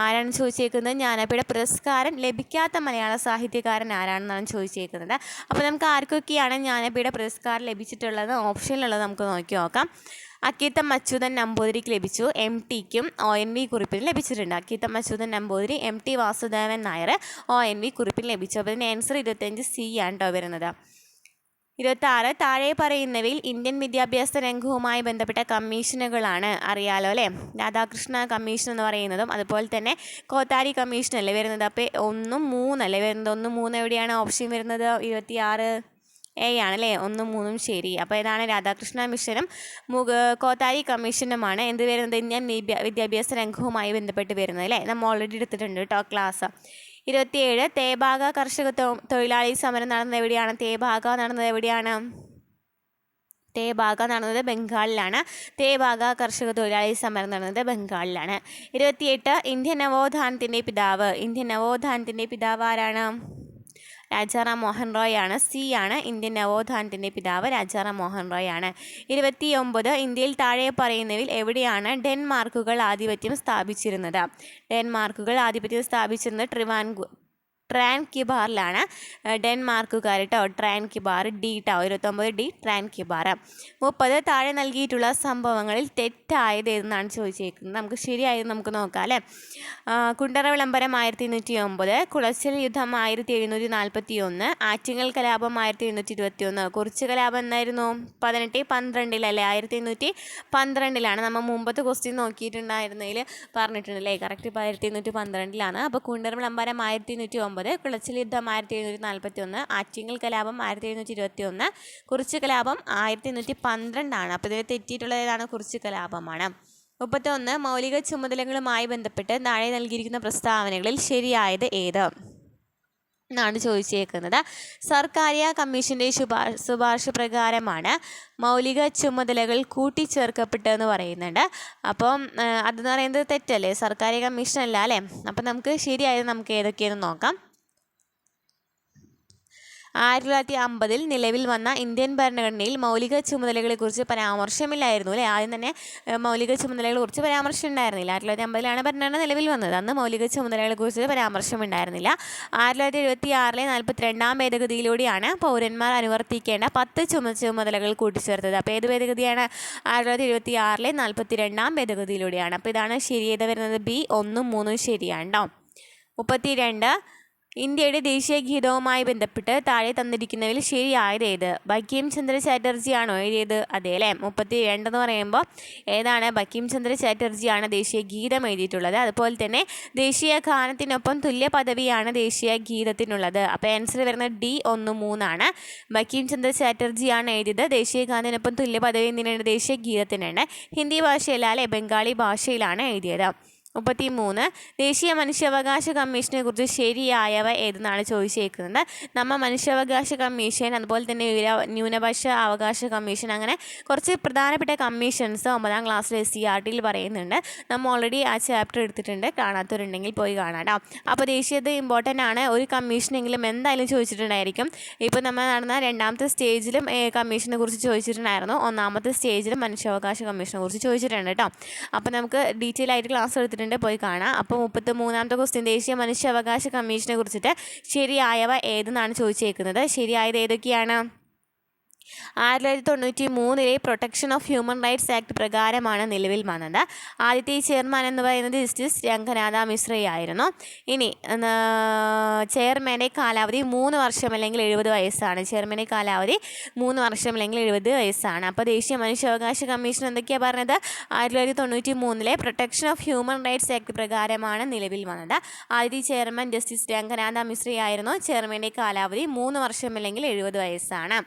ആരാണ് ചോദിച്ചേക്കുന്നത്? ജ്ഞാനപീഠ പുരസ്കാരം ലഭിക്കാത്ത മലയാള സാഹിത്യകാരൻ ആരാണെന്നാണ് ചോദിച്ചേക്കുന്നത്. അപ്പോൾ നമുക്ക് ആർക്കൊക്കെയാണ് ജ്ഞാനപീഠ പുരസ്കാരം ലഭിച്ചിട്ടുള്ളത് ഓപ്ഷനിലുള്ളത് നമുക്ക് നോക്കാം. അക്കിത്തം അച്യുതൻ നമ്പൂതിരിക്ക് ലഭിച്ചു. MTക്കും ONV കുറിപ്പിന് ലഭിച്ചിട്ടുണ്ട്. അക്കിത്തം അച്യുതൻ നമ്പൂതിരി, MT വാസുദേവൻ നായർ, ONV കുറിപ്പിന് ലഭിച്ചു. അപ്പോൾ ഇതിൻ്റെ ആൻസർ 25 സി ആണ് കേട്ടോ വരുന്നത്. 26 താഴെ പറയുന്നവയിൽ ഇന്ത്യൻ വിദ്യാഭ്യാസ രംഗവുമായി ബന്ധപ്പെട്ട കമ്മീഷനുകളാണ്. അറിയാലോ അല്ലേ, രാധാകൃഷ്ണ കമ്മീഷൻ എന്ന് പറയുന്നതും അതുപോലെ തന്നെ കോത്താരി കമ്മീഷൻ അല്ലേ വരുന്നത്. അപ്പോൾ 1, 3 അല്ലേ വരുന്നത്. 1, 3 എവിടെയാണ് ഓപ്ഷൻ വരുന്നത്? 26 എ ആണ് അല്ലേ. 1, 3 ശരി. അപ്പോൾ ഇതാണ് രാധാകൃഷ്ണ മിഷനും കോത്താരി കമ്മീഷനുമാണ് എന്ത് വരുന്നത്? ഇന്ത്യൻ വിദ്യാഭ്യാസ രംഗവുമായി ബന്ധപ്പെട്ട് വരുന്നത് അല്ലേ. നമ്മൾ ഓൾറെഡി എടുത്തിട്ടുണ്ട് കേട്ടോ ക്ലാസ്. 27 തേബാഗ കർഷക തൊഴിലാളി സമരം നടന്നത് എവിടെയാണ്? തേബാഗ നടന്നത് എവിടെയാണ്? തേബാഗ നടന്നത് ബംഗാളിലാണ്. തേബാഗ കർഷക തൊഴിലാളി സമരം നടന്നത് ബംഗാളിലാണ്. 28 ഇന്ത്യൻ നവോത്ഥാനത്തിൻ്റെ പിതാവ്. ഇന്ത്യൻ നവോത്ഥാനത്തിൻ്റെ പിതാവ് ആരാണ്? രാജാറാം മോഹൻ റോയ് ആണ്. സി ആണ് ഇന്ത്യൻ നവോത്ഥാനത്തിൻ്റെ പിതാവ് രാജാറാം മോഹൻ റോയ് ആണ്. 29 ഇന്ത്യയിൽ താഴെ പറയുന്നവയിൽ എവിടെയാണ് ഡെൻമാർക്കുകൾ ആധിപത്യം സ്ഥാപിച്ചിരുന്നത്? ഡെൻമാർക്കുകൾ ആധിപത്യം സ്ഥാപിച്ചിരുന്നത് ട്രാൻകിബാറിലാണ്. ഡെൻമാർക്കുകാർ കേട്ടോ. ട്രാൻകിബാർ ഡി കേട്ടോ. 29 ഡി ട്രാൻകിബാർ. 30 താഴെ നൽകിയിട്ടുള്ള സംഭവങ്ങളിൽ തെറ്റായത് ഏതെന്നാണ് ചോദിച്ചേക്കുന്നത്. നമുക്ക് ശരിയായത് നമുക്ക് നോക്കാം അല്ലേ. കുണ്ടറ വിളംബരം 1109, കുളച്ചൽ യുദ്ധം 1741, ആറ്റിങ്ങൽ കലാപം 1721. കുറിച്ച് കലാപം എന്നായിരുന്നു? 1812 അല്ലേ. 1812 നമ്മൾ മുമ്പത്തെ ക്വസ്റ്റ്യൻ നോക്കിയിട്ടുണ്ടായിരുന്നതിൽ പറഞ്ഞിട്ടുണ്ടല്ലേ. കറക്റ്റ് 1812 അപ്പോൾ കുണ്ടറ വിളംബരം 1109, കുളച്ചൽ യുദ്ധം 1741, ആറ്റിങ്ങൽ കലാപം 1721, കുറിച്ച് കലാപം 1812. അപ്പോൾ ഇതിൽ തെറ്റിയിട്ടുള്ളത് ഏതാണ്? കുറിച്ച് കലാപമാണ്. 31 മൗലിക ചുമതലകളുമായി ബന്ധപ്പെട്ട് താഴെ നൽകിയിരിക്കുന്ന പ്രസ്താവനകളിൽ ശരിയായത് ഏത് എന്നാണ് ചോദിച്ചേക്കുന്നത്. സർക്കാരിയ കമ്മീഷൻ്റെ ശുപാർശ പ്രകാരമാണ് മൗലിക ചുമതലകൾ കൂട്ടിച്ചേർക്കപ്പെട്ടതെന്ന് പറയുന്നുണ്ട്. അപ്പം അതെന്ന് പറയുന്നത് തെറ്റല്ലേ, സർക്കാരിയ കമ്മീഷൻ അല്ല അല്ലേ. അപ്പം നമുക്ക് ശരിയായത് നമുക്ക് ഏതൊക്കെയാണെന്ന് നോക്കാം. 1950 നിലവിൽ വന്ന ഇന്ത്യൻ ഭരണഘടനയിൽ മൗലിക ചുമതലകളെക്കുറിച്ച് പരാമർശമില്ലായിരുന്നു അല്ലേ. ആദ്യം തന്നെ മൗലിക ചുമതലകളെക്കുറിച്ച് പരാമർശം ഉണ്ടായിരുന്നില്ല. 1950 ഭരണഘടന നിലവിൽ വന്നത്. അന്ന് മൗലിക ചുമതലകളെക്കുറിച്ച് പരാമർശം ഉണ്ടായിരുന്നില്ല. 1976 42-ാം ഭേദഗതിയിലൂടെയാണ് പൗരന്മാർ അനുവർത്തിക്കേണ്ട 10 ചുമതലകൾ കൂട്ടിച്ചേർത്തത്. അപ്പോൾ ഏത് ഭേദഗതിയാണ്? 1976 42-ാം ഭേദഗതിയിലൂടെയാണ്. അപ്പോൾ ഇതാണ് ശരിയായത് വരുന്നത്. ബി 1, 3 ശരിയാണ് കേട്ടോ. 32 ഇന്ത്യയുടെ ദേശീയ ഗീതവുമായി ബന്ധപ്പെട്ട് താഴെ തന്നിരിക്കുന്നതിൽ ശരിയായത് ഏത്? ബങ്കിം ചന്ദ്ര ചാറ്റർജിയാണോ എഴുതിയത്? അതെ അല്ലേ. 32 എന്ന് പറയുമ്പോൾ ഏതാണ്? ബങ്കിം ചന്ദ്ര ചാറ്റർജിയാണ് ദേശീയ ഗീതം എഴുതിയിട്ടുള്ളത്. അതുപോലെ തന്നെ ദേശീയ ഗാനത്തിനൊപ്പം തുല്യ പദവിയാണ് ദേശീയ ഗീതത്തിനുള്ളത്. അപ്പോൾ ആൻസർ വരുന്നത് ഡി 1, 3 ആണ്. ബങ്കിം ചന്ദ്ര ചാറ്റർജിയാണ് എഴുതിയത്. ദേശീയ ഗാനത്തിനൊപ്പം തുല്യ പദവി എന്തിനാണ്? ദേശീയ ഗീതത്തിനാണ്. ഹിന്ദി ഭാഷയിലല്ല അല്ലേ, ബംഗാളി ഭാഷയിലാണ് എഴുതിയത്. 33 ദേശീയ മനുഷ്യാവകാശ കമ്മീഷനെ കുറിച്ച് ശരിയായവ ഏതെന്നാണ് ചോദിച്ചേക്കുന്നത്. നമ്മൾ മനുഷ്യാവകാശ കമ്മീഷൻ അതുപോലെ തന്നെ ന്യൂനപക്ഷ അവകാശ കമ്മീഷൻ അങ്ങനെ കുറച്ച് പ്രധാനപ്പെട്ട കമ്മീഷൻസ് 9ാം ക്ലാസ്സിൽ SCERTയിൽ പറയുന്നുണ്ട്. നമ്മൾ ഓൾറെഡി ആ ചാപ്റ്റർ എടുത്തിട്ടുണ്ട്. കാണാത്തവരുണ്ടെങ്കിൽ പോയി കാണാം കേട്ടോ. അപ്പോൾ ദേശീയത ഇമ്പോർട്ടൻ്റ് ആണ്. ഒരു കമ്മീഷനെങ്കിലും എന്തായാലും ചോദിച്ചിട്ടുണ്ടായിരിക്കും. ഇപ്പോൾ നമ്മൾ നടന്ന 2ാമത്തെ സ്റ്റേജിലും കമ്മീഷനെ കുറിച്ച് ചോദിച്ചിട്ടുണ്ടായിരുന്നു. 1ാമത്തെ സ്റ്റേജിലും മനുഷ്യാവകാശ കമ്മീഷനെ കുറിച്ച് ചോദിച്ചിട്ടുണ്ട് കേട്ടോ. അപ്പോൾ നമുക്ക് ഡീറ്റെയിൽ ആയിട്ട് ക്ലാസ് എടുത്തിട്ടുണ്ട്, പോയി കാണാം. അപ്പോൾ 33ാമത്തെ ക്വസ്റ്റ്യൻ ദേശീയ മനുഷ്യാവകാശ കമ്മീഷനെ കുറിച്ചിട്ട് ശരിയായവ ഏതെന്നാണ് ചോദിച്ചേക്കുന്നത്. ശരിയായത് ഏതൊക്കെയാണ്? 1993 protection of human rights act പ്രകാരമാണ് നിലവിൽ വന്നത്. ആദ്യത്തെ ചെയർമാൻ എന്ന് പറയുന്നത് ജസ്റ്റിസ് രംഗനാഥ മിശ്രയായിരുന്നു. ഇനി ചെയർമാൻ്റെ കാലാവധി 3 വർഷം അല്ലെങ്കിൽ 70 വയസ്സാണ്. ചെയർമാൻ്റെ കാലാവധി 3 വർഷം അല്ലെങ്കിൽ 70 വയസ്സാണ്. അപ്പോൾ ദേശീയ മനുഷ്യാവകാശ കമ്മീഷൻ എന്തൊക്കെയാണ് പറഞ്ഞത്? 1993 protection of human rights act പ്രകാരമാണ് നിലവിൽ വന്നത്. ആദ്യത്തെ ചെയർമാൻ ജസ്റ്റിസ് രംഗനാഥ മിശ്രയായിരുന്നു. ചെയർമാൻ്റെ കാലാവധി 3 വർഷം അല്ലെങ്കിൽ 70 വയസ്സാണ്.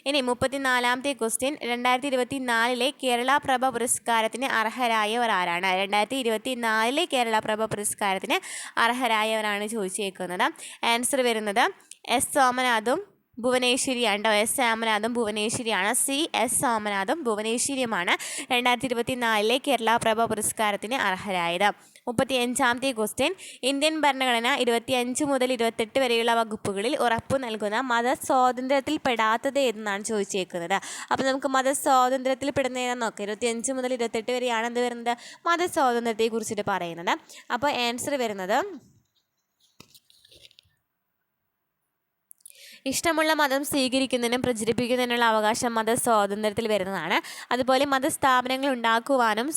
ഇനി 34ാമത്തെ ക്വസ്റ്റ്യൻ 2024 കേരള പ്രഭ പുരസ്കാരത്തിന് അർഹരായവർ ആരാണ്? 2024 കേരള പ്രഭ പുരസ്കാരത്തിന് അർഹരായവരാണ് ചോദിച്ചേക്കുന്നത്. ആൻസർ വരുന്നത് എസ് സോമനാഥും ഭുവനേശ്വരിയാണ്. എസ് സോമനാഥും ഭുവനേശ്വരിയാണ്. സി എസ് സോമനാഥും ഭുവനേശ്വരിയുമാണ് 2024 കേരള പ്രഭ പുരസ്കാരത്തിന് അർഹരായത്. 35ാമത്തെ ക്വസ്റ്റ്യൻ ഇന്ത്യൻ ഭരണഘടന 25 മുതൽ 28 വരെയുള്ള വകുപ്പുകളിൽ ഉറപ്പു നൽകുന്ന മതസ്വാതന്ത്ര്യത്തിൽ പെടാത്തത് ഏതെന്നാണ് ചോദിച്ചേക്കുന്നത്. അപ്പോൾ നമുക്ക് മതസ്വാതന്ത്ര്യത്തിൽ പെടുന്ന ഏതാണെന്ന് നോക്കാം. 25 മുതൽ 28 വരെയാണ് എന്ത് വരുന്നത്? മതസ്വാതന്ത്ര്യത്തെ കുറിച്ചിട്ട് പറയുന്നത്. അപ്പോൾ ആൻസർ വരുന്നത് ഇഷ്ടമുള്ള മതം സ്വീകരിക്കുന്നതിനും പ്രചരിപ്പിക്കുന്നതിനുള്ള അവകാശം മതസ്വാതന്ത്ര്യത്തിൽ വരുന്നതാണ്. അതുപോലെ മതസ്ഥാപനങ്ങൾ ഉണ്ടാക്കുവാനും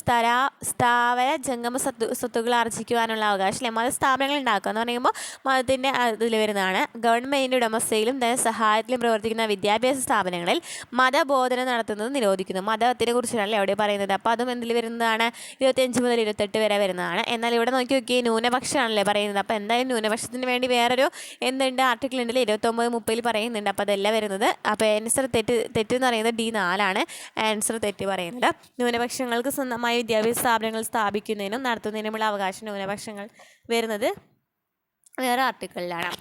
സ്ഥാവര ജംഗമ സ്വത്തുക്കൾ ആർജിക്കുവാനുള്ള അവകാശം അല്ലെ. മതസ്ഥാപനങ്ങൾ ഉണ്ടാക്കുക എന്ന് പറയുമ്പോൾ മതത്തിൻ്റെ ഇതിൽ വരുന്നതാണ്. ഗവൺമെൻറ്റിൻ്റെ ഉടമസ്ഥയിലും ധനസഹായത്തിലും പ്രവർത്തിക്കുന്ന വിദ്യാഭ്യാസ സ്ഥാപനങ്ങളിൽ മതബോധനം നടത്തുന്നത് നിരോധിക്കുന്നു. മതത്തിനെ കുറിച്ചാണല്ലോ അവിടെ പറയുന്നത്. അപ്പോൾ അതും എന്തിൽ വരുന്നതാണ്? 25 മുതൽ 28 വരെ വരുന്നതാണ്. എന്നാൽ ഇവിടെ നോക്കി നോക്കിയേ, ന്യൂനപക്ഷമാണല്ലേ പറയുന്നത്. അപ്പോൾ എന്തായാലും ന്യൂനപക്ഷത്തിന് വേണ്ടി വേറൊരു എന്തുണ്ട് ആർട്ടിക്കിൾ ഉണ്ടല്ലേ, 29-30 പറയുന്നുണ്ട്. അപ്പോൾ അതെല്ലാം വരുന്നത്. അപ്പോൾ ആൻസർ തെറ്റെന്ന് പറയുന്നത് D4 ആണ്. ആൻസർ തെറ്റ് പറയുന്നത്. ന്യൂനപക്ഷങ്ങൾക്ക് സ്വന്തമായ വിദ്യാഭ്യാസ സ്ഥാപനങ്ങൾ സ്ഥാപിക്കുന്നതിനും നടത്തുന്നതിനുമുള്ള അവകാശം ന്യൂനപക്ഷങ്ങൾ വരുന്നത് വേറെ ആർട്ടിക്കിളിലാണ്.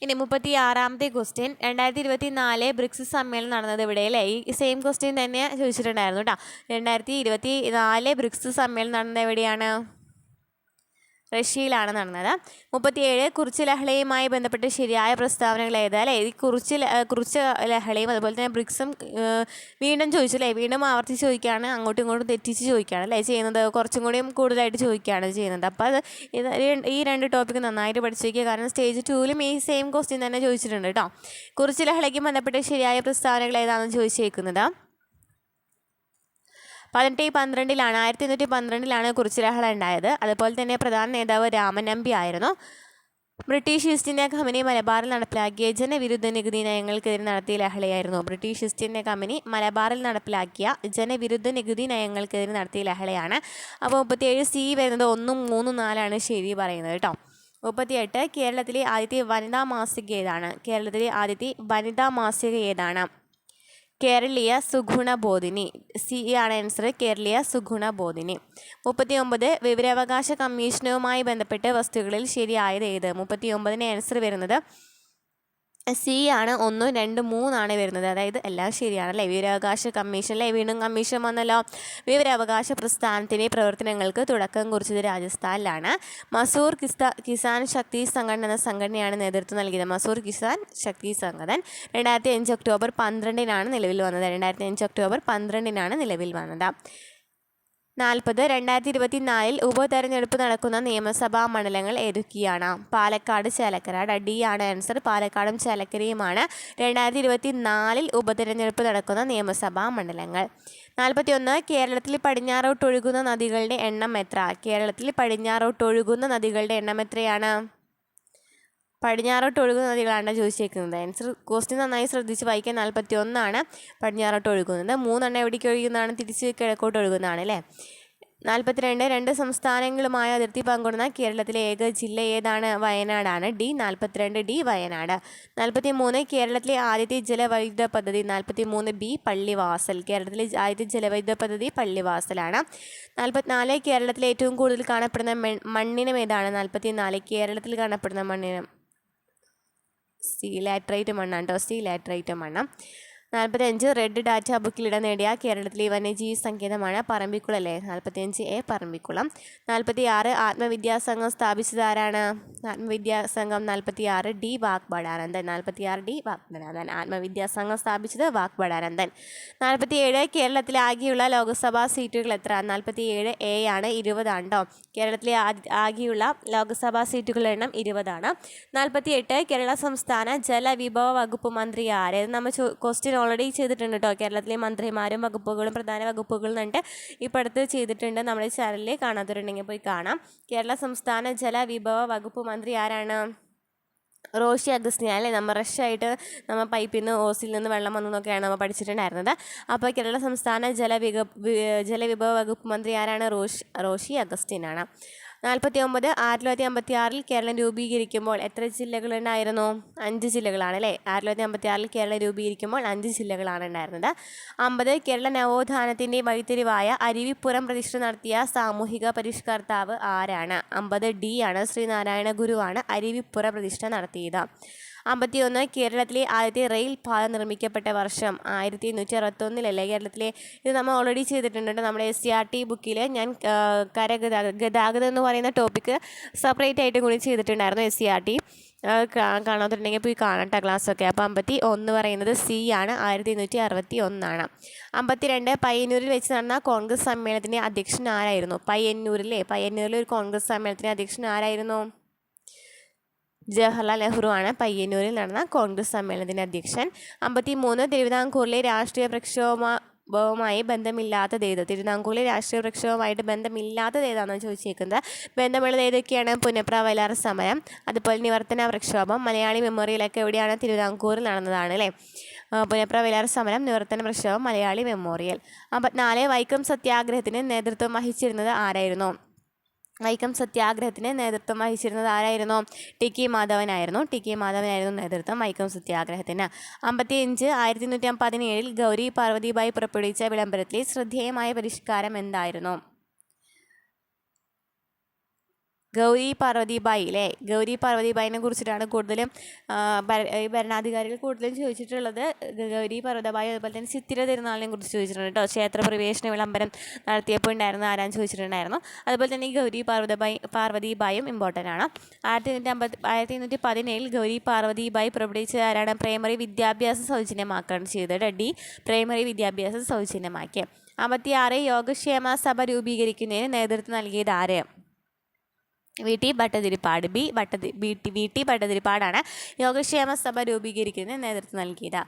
ഇനി 36ാമത്തെ ക്വസ്റ്റ്യൻ, 2024 ബ്രിക്സ് സമ്മേളനം നടന്നത് ഇവിടെ അല്ലേ? ഈ സെയിം ക്വസ്റ്റ്യൻ തന്നെ ചോദിച്ചിട്ടുണ്ടായിരുന്നു കേട്ടോ. 2024 ബ്രിക്സ് സമ്മേളനം നടന്നത് എവിടെയാണ്? റഷ്യയിലാണ് നടന്നത്. 37 കുറിച്ച് ലഹളയുമായി ബന്ധപ്പെട്ട് ശരിയായ പ്രസ്താവനകൾ ഏതാ അല്ലേ? ഈ കുറിച്ച് ലഹളയും അതുപോലെ തന്നെ ബ്രിക്സും വീണ്ടും ചോദിച്ചല്ലേ, വീണ്ടും ആവർത്തിച്ച് ചോദിക്കുകയാണ്, അങ്ങോട്ടും ഇങ്ങോട്ടും തെറ്റിച്ച് ചോദിക്കുകയാണ് അല്ലേ ചെയ്യുന്നത്. കുറച്ചും കൂടിയും കൂടുതലായിട്ട് ചോദിക്കുകയാണ് ചെയ്യുന്നത്. അപ്പോൾ അത് ഈ 2 ടോപ്പിക്ക് നന്നായിട്ട് പഠിച്ചു വയ്ക്കുക. കാരണം സ്റ്റേജ് 2ലും ഈ സെയിം ക്വസ്റ്റ്യൻ തന്നെ ചോദിച്ചിട്ടുണ്ട് കേട്ടോ. കുറിച്ച് ലഹളയ്ക്ക് ബന്ധപ്പെട്ട് ശരിയായ പ്രസ്താവനകൾ ഏതാണെന്ന് ചോദിച്ചേക്കുന്നത്. 1812 കുറിച്ച് ലഹള ഉണ്ടായത്. അതുപോലെ തന്നെ പ്രധാന നേതാവ് രാമനമ്പി ആയിരുന്നു. ബ്രിട്ടീഷ് ഈസ്റ്റ് ഇന്ത്യ കമ്പനി മലബാറിൽ നടപ്പിലാക്കിയ ജനവിരുദ്ധ നികുതി നയങ്ങൾക്കെതിരെ നടത്തിയ ലഹളയായിരുന്നു. ബ്രിട്ടീഷ് ഈസ്റ്റ് ഇന്ത്യ കമ്പനി മലബാറിൽ നടപ്പിലാക്കിയ ജനവിരുദ്ധ നികുതി നയങ്ങൾക്കെതിരെ നടത്തിയ ലഹളയാണ്. അപ്പോൾ 37C വരുന്നത് 1, 3, 4 ശരി പറയുന്നത് കേട്ടോ. 38 കേരളത്തിലെ ആദ്യത്തെ വനിതാ മാസിക ഏതാണ്? കേരളീയ സുഗുണബോധിനി. സി ആണ് ആൻസർ, കേരളീയ സുഗുണബോധിനി. 39 വിവരാവകാശ കമ്മീഷനുമായി ബന്ധപ്പെട്ട് വസ്തുക്കളിൽ ശരിയായത് ഏത്? 39ന് ആൻസർ വരുന്നത് സി ആണ്. 1, 2, 3 വരുന്നത്. അതായത് എല്ലാം ശരിയാണല്ലേ. വിവരാവകാശ കമ്മീഷനിലെ വീണ്ടും കമ്മീഷൻ വന്നല്ലോ. വിവരാവകാശ പ്രസ്ഥാനത്തിൻ്റെ പ്രവർത്തനങ്ങൾക്ക് തുടക്കം കുറിച്ചത് രാജസ്ഥാനിലാണ്. മസൂർ കിസാൻ ശക്തി സംഘടന എന്ന സംഘടനയാണ് നേതൃത്വം നൽകിയത്. മസൂർ കിസാൻ ശക്തി സംഘടന 2005 ഒക്ടോബർ 12 നിലവിൽ വന്നത്. 2005 ഒക്ടോബർ 12 നിലവിൽ വന്നത്. 40 2024 ഉപതെരഞ്ഞെടുപ്പ് നടക്കുന്ന നിയമസഭാ മണ്ഡലങ്ങൾ ഏതൊക്കെയാണ്? പാലക്കാട്, ചേലക്കര. ഡി ആണ് ആൻസർ. പാലക്കാടും ചേലക്കരയുമാണ് 2024 ഉപതെരഞ്ഞെടുപ്പ് നടക്കുന്ന നിയമസഭാ മണ്ഡലങ്ങൾ. 41 കേരളത്തിൽ പടിഞ്ഞാറോട്ടൊഴുകുന്ന നദികളുടെ എണ്ണം എത്ര? കേരളത്തിൽ പടിഞ്ഞാറോട്ടൊഴുകുന്ന നദികളുടെ എണ്ണം എത്രയാണ്? പടിഞ്ഞാറോട്ടൊഴുകുന്ന നദികളാണ് ചോദിച്ചേക്കുന്നത്. ആൻസർ ക്വസ്റ്റ്യൻ നന്നായി ശ്രദ്ധിച്ച് വായിക്കാൻ. 41 പടിഞ്ഞാറോട്ടൊഴുകുന്നത്. 3 എവിടേക്ക് ഒഴുകുന്നതാണ്? തിരിച്ച് കിഴക്കോട്ട് ഒഴുകുന്നതാണ് അല്ലേ. 42 2 സംസ്ഥാനങ്ങളുമായി അതിർത്തി പങ്കിടുന്ന കേരളത്തിലെ ഏക ജില്ല ഏതാണ്? വയനാടാണ്. ഡി. 42 വയനാട്. 43 കേരളത്തിലെ ആദ്യത്തെ ജലവൈദ്യുത പദ്ധതി? 43 പള്ളിവാസൽ. കേരളത്തിലെ ആദ്യത്തെ ജലവൈദ്യുത പദ്ധതി പള്ളിവാസലാണ്. 44 കേരളത്തിലെ ഏറ്റവും കൂടുതൽ കാണപ്പെടുന്ന മണ്ണിനം ഏതാണ്? 44 കേരളത്തിൽ കാണപ്പെടുന്ന മണ്ണിനം ലാറ്ററൈറ്റ് മണ്ണാണ് കേട്ടോ. ലാറ്ററൈറ്റ് മണ്ണ്. 45 റെഡ് ഡാറ്റ ബുക്കിൽ ഇടം നേടിയ കേരളത്തിലെ വന്യജീവി സങ്കേതമാണ് പറമ്പിക്കുളം അല്ലേ. 45A പറമ്പിക്കുളം. 46 ആത്മവിദ്യാസംഘം സ്ഥാപിച്ചത് ആരാണ്? ആത്മവിദ്യാസംഘം 46 D വാഗ്ബടാനന്ദൻ. 46 D വാഗ്ബടാനന്ദൻ. ആത്മവിദ്യാസംഘം സ്ഥാപിച്ചത് വാഗ്ബടാനന്ദൻ. 47 കേരളത്തിലെ ആകെയുള്ള ലോക്സഭാ സീറ്റുകൾ എത്ര? 47 A ആണ്. 20 കേട്ടോ. കേരളത്തിലെ ആകെയുള്ള ലോക്സഭാ സീറ്റുകളുടെ എണ്ണം 20. 48 കേരള സംസ്ഥാന ജലവിഭവ വകുപ്പ് മന്ത്രി ആര്? നമ്മൾ ക്വസ്റ്റ്യൻ ഓൾറെഡി ചെയ്തിട്ടുണ്ട് കേട്ടോ. കേരളത്തിലെ മന്ത്രിമാരും വകുപ്പുകളും പ്രധാന വകുപ്പുകളും എന്നിട്ട് ഇപ്പോൾ അടുത്ത് ചെയ്തിട്ടുണ്ട്. നമ്മുടെ ചാനലിൽ കാണാത്തവരുണ്ടെങ്കിൽ പോയി കാണാം. കേരള സംസ്ഥാന ജലവിഭവ വകുപ്പ് മന്ത്രി ആരാണ്? റോഷി അഗസ്റ്റിൻ അല്ലേ. നമ്മൾ റഷായിട്ട് നമ്മൾ പൈപ്പിൽ നിന്ന് ഓസിൽ നിന്ന് വെള്ളം വന്നതൊക്കെയാണ് നമ്മൾ പഠിച്ചിട്ടുണ്ടായിരുന്നത്. അപ്പോൾ കേരള സംസ്ഥാന ജലവിഭവ വകുപ്പ് മന്ത്രി ആരാണ്? റോഷി അഗസ്റ്റിനാണ്. 49 1956 കേരളം രൂപീകരിക്കുമ്പോൾ എത്ര ജില്ലകളുണ്ടായിരുന്നു? 5 ജില്ലകളാണ് അല്ലേ. 1956 കേരളം രൂപീകരിക്കുമ്പോൾ 5 ജില്ലകളാണ് ഉണ്ടായിരുന്നത്. 50 കേരള നവോത്ഥാനത്തിൻ്റെ വഴിത്തിരിവായ അരുവിപ്പുറം പ്രതിഷ്ഠ നടത്തിയ സാമൂഹിക പരിഷ്കർത്താവ് ആരാണ്? 50 D ആണ്. ശ്രീനാരായണ ഗുരുവാണ് അരുവിപ്പുറ പ്രതിഷ്ഠ നടത്തിയത്. 51 കേരളത്തിലെ ആദ്യത്തെ റെയിൽ പാത നിർമ്മിക്കപ്പെട്ട വർഷം? 1861 കേരളത്തിലെ. ഇത് നമ്മൾ ഓൾറെഡി ചെയ്തിട്ടുണ്ട് നമ്മുടെ SCERT ബുക്കിൽ. ഞാൻ ഗതാഗതം എന്ന് പറയുന്ന ടോപ്പിക്ക് സെപ്പറേറ്റ് ആയിട്ട് കൂടി ചെയ്തിട്ടുണ്ടായിരുന്നു. SCERT കാണാത്തുണ്ടെങ്കിൽ പോയി കാണട്ടെ ക്ലാസ്സൊക്കെ. അപ്പോൾ 51 പറയുന്നത് C ആണ്. 1861. 52 പയ്യന്നൂരിൽ വെച്ച് നടന്ന കോൺഗ്രസ് സമ്മേളനത്തിൻ്റെ അധ്യക്ഷൻ ആരായിരുന്നു? പയ്യന്നൂരിൽ ഒരു കോൺഗ്രസ് സമ്മേളനത്തിൻ്റെ അധ്യക്ഷൻ ആരായിരുന്നു? ജവഹർലാൽ നെഹ്റു ആണ് പയ്യന്നൂരിൽ നടന്ന കോൺഗ്രസ് സമ്മേളനത്തിൻ്റെ അധ്യക്ഷൻ. 53 തിരുവിതാംകൂറിലെ രാഷ്ട്രീയ പ്രക്ഷോഭവുമായി ബന്ധമില്ലാത്തതേത്? തിരുവിതാംകൂറിലെ രാഷ്ട്രീയ പ്രക്ഷോഭവുമായിട്ട് ബന്ധമില്ലാത്തതേതാണെന്ന് ചോദിച്ചേക്കുന്നത്. ബന്ധമുള്ളത് ഏതൊക്കെയാണ്? പുന്നപ്ര വയലാർ സമരം, അതുപോലെ നിവർത്തന പ്രക്ഷോഭം, മലയാളി മെമ്മോറിയലൊക്കെ എവിടെയാണ്? തിരുവിതാംകൂറിൽ നടന്നതാണ് അല്ലേ. പുന്നപ്ര വയലാർ സമരം, നിവർത്തന പ്രക്ഷോഭം, മലയാളി മെമ്മോറിയൽ. 54 വൈക്കം സത്യാഗ്രഹത്തിന് നേതൃത്വം വഹിച്ചിരുന്നത് ആരായിരുന്നു? വൈക്കം സത്യാഗ്രഹത്തിന് നേതൃത്വം വഹിച്ചിരുന്നത് ആരായിരുന്നു? ടി കെ മാധവനായിരുന്നു. ടി കെ മാധവനായിരുന്നു നേതൃത്വം വൈക്കം സത്യാഗ്രഹത്തിന്. 55 1817 ഗൗരി പാർവതിബായി പുറപ്പെടുവിച്ച വിളംബരത്തിലെ ശ്രദ്ധേയമായ പരിഷ്കാരം എന്തായിരുന്നു? ഗൗരി പാർവതിബായി അല്ലേ. ഗൗരി പാർവതിബായിനെ കുറിച്ചിട്ടാണ് കൂടുതലും ഈ ഭരണാധികാരികൾ കൂടുതലും ചോദിച്ചിട്ടുള്ളത്. ഗൗരി പാർവതിബായി അതുപോലെ തന്നെ ചിത്തിര തിരുനാളിനെ കുറിച്ച് ചോദിച്ചിട്ടുണ്ട് കേട്ടോ. ക്ഷേത്ര പ്രവേശന വിളംബരം നടത്തിയപ്പോൾ ഉണ്ടായിരുന്ന ആരാന്ന് ചോദിച്ചിട്ടുണ്ടായിരുന്നു. അതുപോലെ തന്നെ ഈ ഗൗരി പാർവതിബായും ഇമ്പോർട്ടൻ്റ് ആണ്. 1817 ഗൗരി പാർവതിബായി പുറപ്പെടുവിച്ചത് ആരാണ്? പ്രൈമറി വിദ്യാഭ്യാസം സൗജന്യമാക്കുകയാണ് ചെയ്തത്. ഡി പ്രൈമറി വിദ്യാഭ്യാസം സൗജന്യമാക്കി. 56 യോഗക്ഷേമ സഭ രൂപീകരിക്കുന്നതിന് നേതൃത്വം നൽകിയത് ആര്? വി ടി ഭട്ടതിരിപ്പാട്. വി ടി ഭട്ടതിരിപ്പാടാണ് യോഗക്ഷേമ സഭ രൂപീകരിക്കുന്നതിന് നേതൃത്വം നൽകിയത്.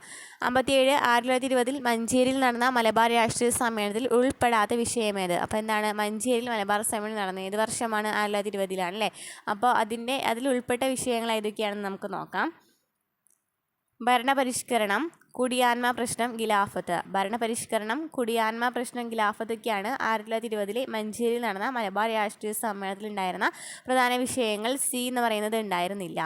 57 1920 മഞ്ചേരിയിൽ നടന്ന മലബാർ രാഷ്ട്രീയ സമ്മേളനത്തിൽ ഉൾപ്പെടാത്ത വിഷയമേത്? അപ്പോൾ എന്താണ്? മഞ്ചേരിയിൽ മലബാർ സമ്മേളനം നടന്നത് ഏത് വർഷമാണ്? 1920 അല്ലേ. അപ്പോൾ അതിൽ ഉൾപ്പെട്ട വിഷയങ്ങൾ ഏതൊക്കെയാണെന്ന് നമുക്ക് നോക്കാം. ഭരണപരിഷ്കരണം, കുടിയാന്മ പ്രശ്നം, ഖിലാഫത്ത്. ഭരണപരിഷ്കരണം, കുടിയാന്മ പ്രശ്നം, ഖിലാഫത്തൊക്കെയാണ് 1920 മഞ്ചേരിയിൽ നടന്ന മലബാർ രാഷ്ട്രീയ സമ്മേളനത്തിൽ ഉണ്ടായിരുന്ന പ്രധാന വിഷയങ്ങൾ. സി എന്ന് പറയുന്നത് ഉണ്ടായിരുന്നില്ല.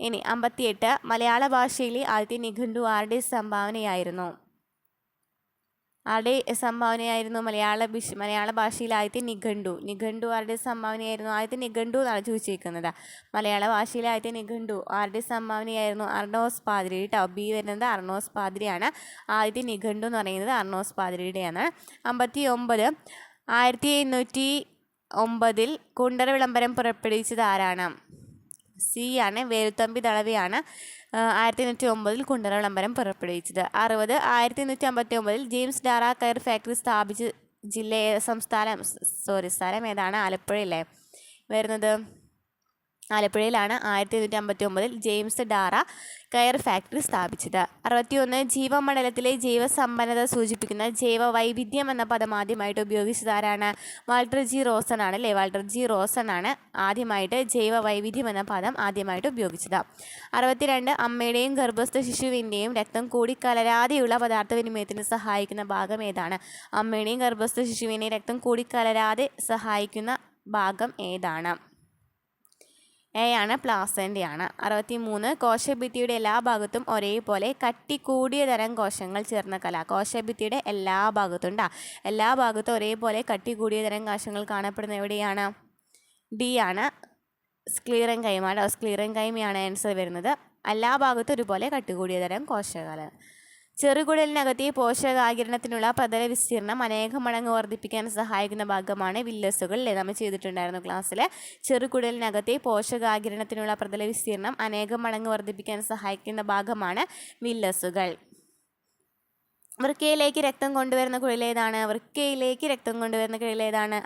ഇനി 58 മലയാള ഭാഷയിലെ ആദ്യത്തെ നിഘണ്ടു ആരുടെ സംഭാവനയായിരുന്നു? ആരുടെ സംഭാവനയായിരുന്നു മലയാള ഭാഷയിൽ ആദ്യത്തെ നിഘണ്ടു ആരുടെ സംഭാവനയായിരുന്നു? ആദ്യത്തെ നിഘണ്ടു എന്നാണ് ചോദിച്ചിരിക്കുന്നത്. മലയാള ഭാഷയിലെ ആദ്യത്തെ നിഘണ്ടു ആരുടെ സംഭാവനയായിരുന്നു? അർണോസ് പാദ്രി കേട്ടോ. ബി വരുന്നത് അർണോസ് പാദ്രിയാണ്. ആദ്യത്തെ നിഘണ്ടു എന്ന് പറയുന്നത് അർണോസ് പാദ്രിയുടെയാണ്. 59 1809 കുണ്ടറ വിളംബരം പുറപ്പെടുവിച്ചത് ആരാണ്? സി ആണ്, വേലുത്തമ്പി ദളവയാണ് 1809 കുണ്ടറ വിളംബരം പുറപ്പെടുവിച്ചത്. 60 1859 ജെയിംസ് ഡാറ കയർ ഫാക്ടറി സ്ഥാപിച്ച സ്ഥലം ഏതാണ്? ആലപ്പുഴയല്ലേ വരുന്നത്. ആലപ്പുഴയിലാണ് 1859 ജെയിംസ് ഡാറ കയർ ഫാക്ടറി സ്ഥാപിച്ചത്. 61 ജീവമണ്ഡലത്തിലെ ജൈവസമ്പന്നത സൂചിപ്പിക്കുന്ന ജൈവ വൈവിധ്യം എന്ന പദം ആദ്യമായിട്ട് ഉപയോഗിച്ചത് ആരാണ്? വാൾട്ടർ ജി റോസൺ ആണ് അല്ലേ. വാൾട്ടർ ജി റോസൺ ആണ് ആദ്യമായിട്ട് ജൈവ വൈവിധ്യം എന്ന പദം ആദ്യമായിട്ട് ഉപയോഗിച്ചത്. 62 അമ്മയുടെയും ഗർഭസ്ഥ ശിശുവിൻ്റെയും രക്തം കൂടിക്കലരാതെയുള്ള പദാർത്ഥ വിനിമയത്തിന് സഹായിക്കുന്ന ഭാഗം ഏതാണ്? അമ്മയുടെയും ഗർഭസ്ഥ ശിശുവിൻ്റെയും രക്തം കൂടിക്കലരാതെ സഹായിക്കുന്ന ഭാഗം ഏതാണ്? എ ആണ്, പ്ലാസൻ്റയാണ്. 63 കോശഭിത്തിയുടെ എല്ലാ ഭാഗത്തും ഒരേപോലെ കട്ടി കൂടിയ തരം കോശങ്ങൾ ചേർന്ന കല. കോശഭിത്തിയുടെ എല്ലാ ഭാഗത്തും ഒരേപോലെ കട്ടി കൂടിയ തരം കോശങ്ങൾ കാണപ്പെടുന്ന എവിടെയാണ്? ഡി ആണ്, സ്ക്ലീറൻകൈമ. സ്ക്ലീറൻകൈമയാണ് ആൻസർ വരുന്നത്. എല്ലാ ഭാഗത്തും ഒരുപോലെ കട്ടി കൂടിയ തരം കോശങ്ങൾ. ചെറുകുടലിനകത്തെ പോഷകാകിരണത്തിനുള്ള പ്രതല വിസ്തീർണം അനേകം മടങ്ങ് വർദ്ധിപ്പിക്കാൻ സഹായിക്കുന്ന ഭാഗമാണ് വില്ലസുകൾ അല്ലേ. നമ്മൾ ചെയ്തിട്ടുണ്ടായിരുന്നു ക്ലാസ്സിൽ. ചെറുകുടലിനകത്തെ പോഷകാകിരണത്തിനുള്ള പ്രതല വിസ്തീർണം അനേകം മടങ്ങ് വർദ്ധിപ്പിക്കാൻ സഹായിക്കുന്ന ഭാഗമാണ് വില്ലസുകൾ. വൃക്കയിലേക്ക് രക്തം കൊണ്ടുവരുന്ന കുഴലേതാണ്?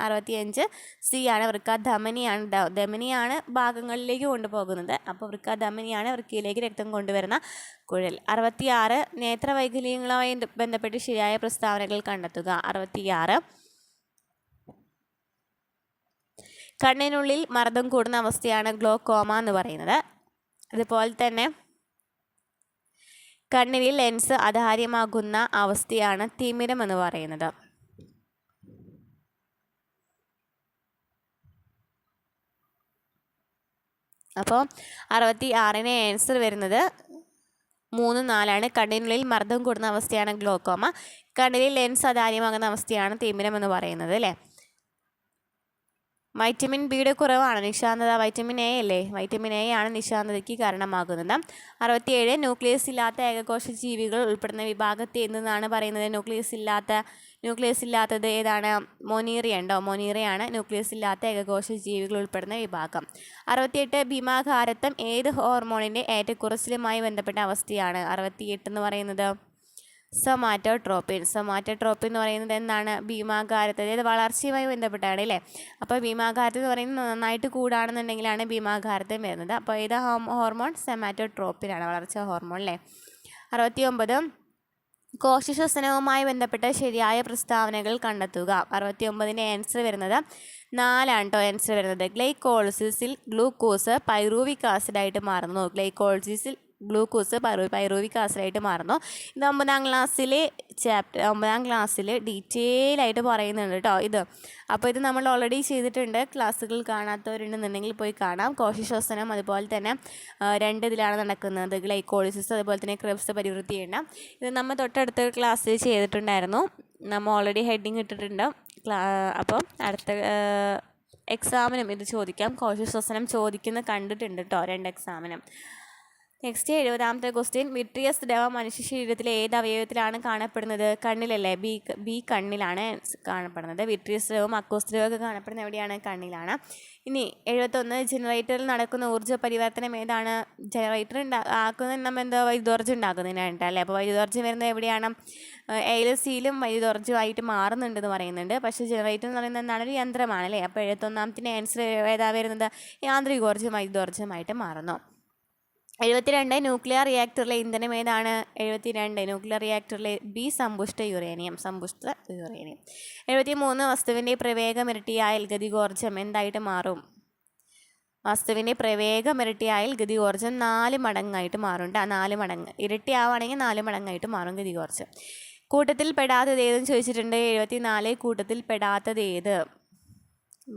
65 സി ആണ്, വൃക്കധമനിയാണ്. ധമനിയാണ് ഭാഗങ്ങളിലേക്ക് കൊണ്ടുപോകുന്നത്. അപ്പോൾ വൃക്കധമനിയാണ് വൃക്കയിലേക്ക് രക്തം കൊണ്ടുവരുന്ന കുഴൽ. 66 നേത്രവൈകല്യങ്ങളുമായി ബന്ധപ്പെട്ട് ശരിയായ പ്രസ്താവനകൾ കണ്ടെത്തുക. 66 കണ്ണിനുള്ളിൽ മർദ്ദം കൂടുന്ന അവസ്ഥയാണ് ഗ്ലോക്കോമ എന്ന് പറയുന്നത്. അതുപോലെ തന്നെ കണ്ണിൽ ലെൻസ് അധാര്യമാകുന്ന അവസ്ഥയാണ് തിമിരം എന്ന് പറയുന്നത്. അപ്പോൾ 66 ആൻസർ വരുന്നത് 3, 4 കണ്ണിനുള്ളിൽ മർദ്ദം കൂടുന്ന അവസ്ഥയാണ് ഗ്ലോക്കോമ. കണ്ണിൽ ലെൻസ് അധാര്യമാകുന്ന അവസ്ഥയാണ് തിമിരം എന്ന് പറയുന്നത് അല്ലേ. വൈറ്റമിൻ ബിയുടെ കുറവാണ് നിശാന്തത. വൈറ്റമിൻ എ അല്ലേ. വൈറ്റമിൻ എ ആണ് നിശാന്തതയ്ക്ക് കാരണമാകുന്നത്. 67 ന്യൂക്ലിയസ് ഇല്ലാത്ത ഏകകോശ ജീവികൾ ഉൾപ്പെടുന്ന വിഭാഗത്തെ എന്തെന്നാണ് പറയുന്നത്? ന്യൂക്ലിയസ് ഇല്ലാത്തത് ഏതാണ്? മൊനീറയാണ് ന്യൂക്ലിയസ് ഇല്ലാത്ത ഏകകോശ ജീവികൾ ഉൾപ്പെടുന്ന വിഭാഗം. 68 ഭീമാകാരത്വം ഏത് ഹോർമോണിൻ്റെ ഏറ്റക്കുറച്ചിലുമായി ബന്ധപ്പെട്ട അവസ്ഥയാണ്? 68 എന്ന് പറയുന്നത് സൊമാറ്റോട്രോപ്പിൻ എന്ന് പറയുന്നത് എന്താണ്? ഭീമാകാരത്തെ, അതായത് വളർച്ചയുമായി ബന്ധപ്പെട്ടാണ് അല്ലേ. അപ്പോൾ ഭീമാകാരത്തെ എന്ന് പറയുന്നത് നന്നായിട്ട് കൂടാണെന്നുണ്ടെങ്കിലാണ് ഭീമാകാരത്തെ വരുന്നത്. അപ്പോൾ ഇത് ഹോർമോൺ സൊമാറ്റോട്രോപ്പിനാണ്, വളർച്ചാ ഹോർമോൺ അല്ലേ. 69 കോശശ്വസനവുമായി ബന്ധപ്പെട്ട ശരിയായ പ്രസ്താവനകൾ കണ്ടെത്തുക. 69ൻ്റെ ആൻസർ വരുന്നത് 4 ആണ് കേട്ടോ. ആൻസർ വരുന്നത് ഗ്ലൈക്കോളിസിസിൽ ഗ്ലൂക്കോസ് പൈറൂവിക് ആസിഡായിട്ട് മാറുന്നു. ഗ്ലൈക്കോളിസിസിൽ ഗ്ലൂക്കോസ് പൈറൂവിക് ആസിഡായിട്ട് മാറുന്നു. ഇത് 9ാം ക്ലാസ്സിൽ ഡീറ്റെയിൽ ആയിട്ട് പറയുന്നുണ്ട് കേട്ടോ ഇത്. അപ്പോൾ ഇത് നമ്മൾ ഓൾറെഡി ചെയ്തിട്ടുണ്ട്. ക്ലാസ്സുകൾ കാണാത്തവരുണ്ടെന്നുണ്ടെങ്കിൽ പോയി കാണാം. കോശശ്വസനം അതുപോലെ തന്നെ 2 ഇതിലാണ് നടക്കുന്നത്, ഗ്ലൈക്കോളിസിസ് അതുപോലെ തന്നെ ക്രിബ്സ് പരിവൃത്തി എണ്ണ. ഇത് നമ്മൾ തൊട്ടടുത്ത ക്ലാസ്സിൽ ചെയ്തിട്ടുണ്ടായിരുന്നു. നമ്മൾ ഓൾറെഡി ഹെഡിങ് ഇട്ടിട്ടുണ്ട്. അപ്പോൾ അടുത്ത എക്സാമിനും ഇത് ചോദിക്കാം. കോശശ്വസനം കണ്ടിട്ടുണ്ട് കേട്ടോ 2 എക്സാമിനും. നെക്സ്റ്റ് 70ാമത്തെ ക്വസ്റ്റ്യൻ, വിട്രിയസ് ദ്രവം മനുഷ്യ ശരീരത്തിലെ ഏത് അവയവത്തിലാണ് കാണപ്പെടുന്നത്? കണ്ണിലല്ലേ. ബി കണ്ണിലാണ് കാണപ്പെടുന്നത്. വിട്രിയസ് ദ്രവം അക്വസ് ദ്രവമൊക്കെ കാണപ്പെടുന്നത് എവിടെയാണ്? കണ്ണിലാണ്. ഇനി 71 ജനറേറ്ററിൽ നടക്കുന്ന ഊർജ്ജ പരിവർത്തനം ഏതാണ്? ജനറേറ്റർ ആക്കുന്നതിന് നമ്മൾ എന്താ വൈദ്യുതോർജ്ജം ഉണ്ടാക്കുന്നതിനായിട്ട് അല്ലേ. അപ്പോൾ വൈദ്യുതോർജ്ജം വരുന്നത് എവിടെയാണ്? എയിലും സിയിലും വൈദ്യുതോർജ്ജമായിട്ട് മാറുന്നുണ്ടെന്ന് പറയുന്നുണ്ട്. പക്ഷേ ജനറേറ്റർ എന്ന് പറയുന്നത് എന്താണ്? ഒരു യന്ത്രമാണ് അല്ലേ. അപ്പോൾ 71ാമത്തിൻ്റെ ആൻസർ ഏതാ വരുന്നത്? യാന്ത്രികോർജ്ജം വൈദ്യുതോർജ്ജമായിട്ട് മാറുന്നു. 72 ന്യൂക്ലിയർ റിയാക്ടറിലെ ഇന്ധനം ഏതാണ്? 72 ന്യൂക്ലിയർ റിയാക്ടറിലെ ബി സമ്പുഷ്ട യുറേനിയം. 73 വസ്തുവിൻ്റെ പ്രവേഗം ഇരട്ടിയായാൽ ഗതികോർജ്ജം എന്തായിട്ട് മാറും? വസ്തുവിൻ്റെ പ്രവേഗം ഇരട്ടിയായാൽ ഗതികോർജ്ജം 4 മടങ്ങായിട്ട് മാറും. 4 മടങ്ങ് ഇരട്ടിയാവുകയാണെങ്കിൽ 4 മടങ്ങായിട്ട് മാറും ഗതികോർജ്ജം. കൂട്ടത്തിൽ പെടാത്തത് ഏതെന്ന് ചോദിച്ചിട്ടുണ്ട്. 74 കൂട്ടത്തിൽ പെടാത്തത് ഏത്?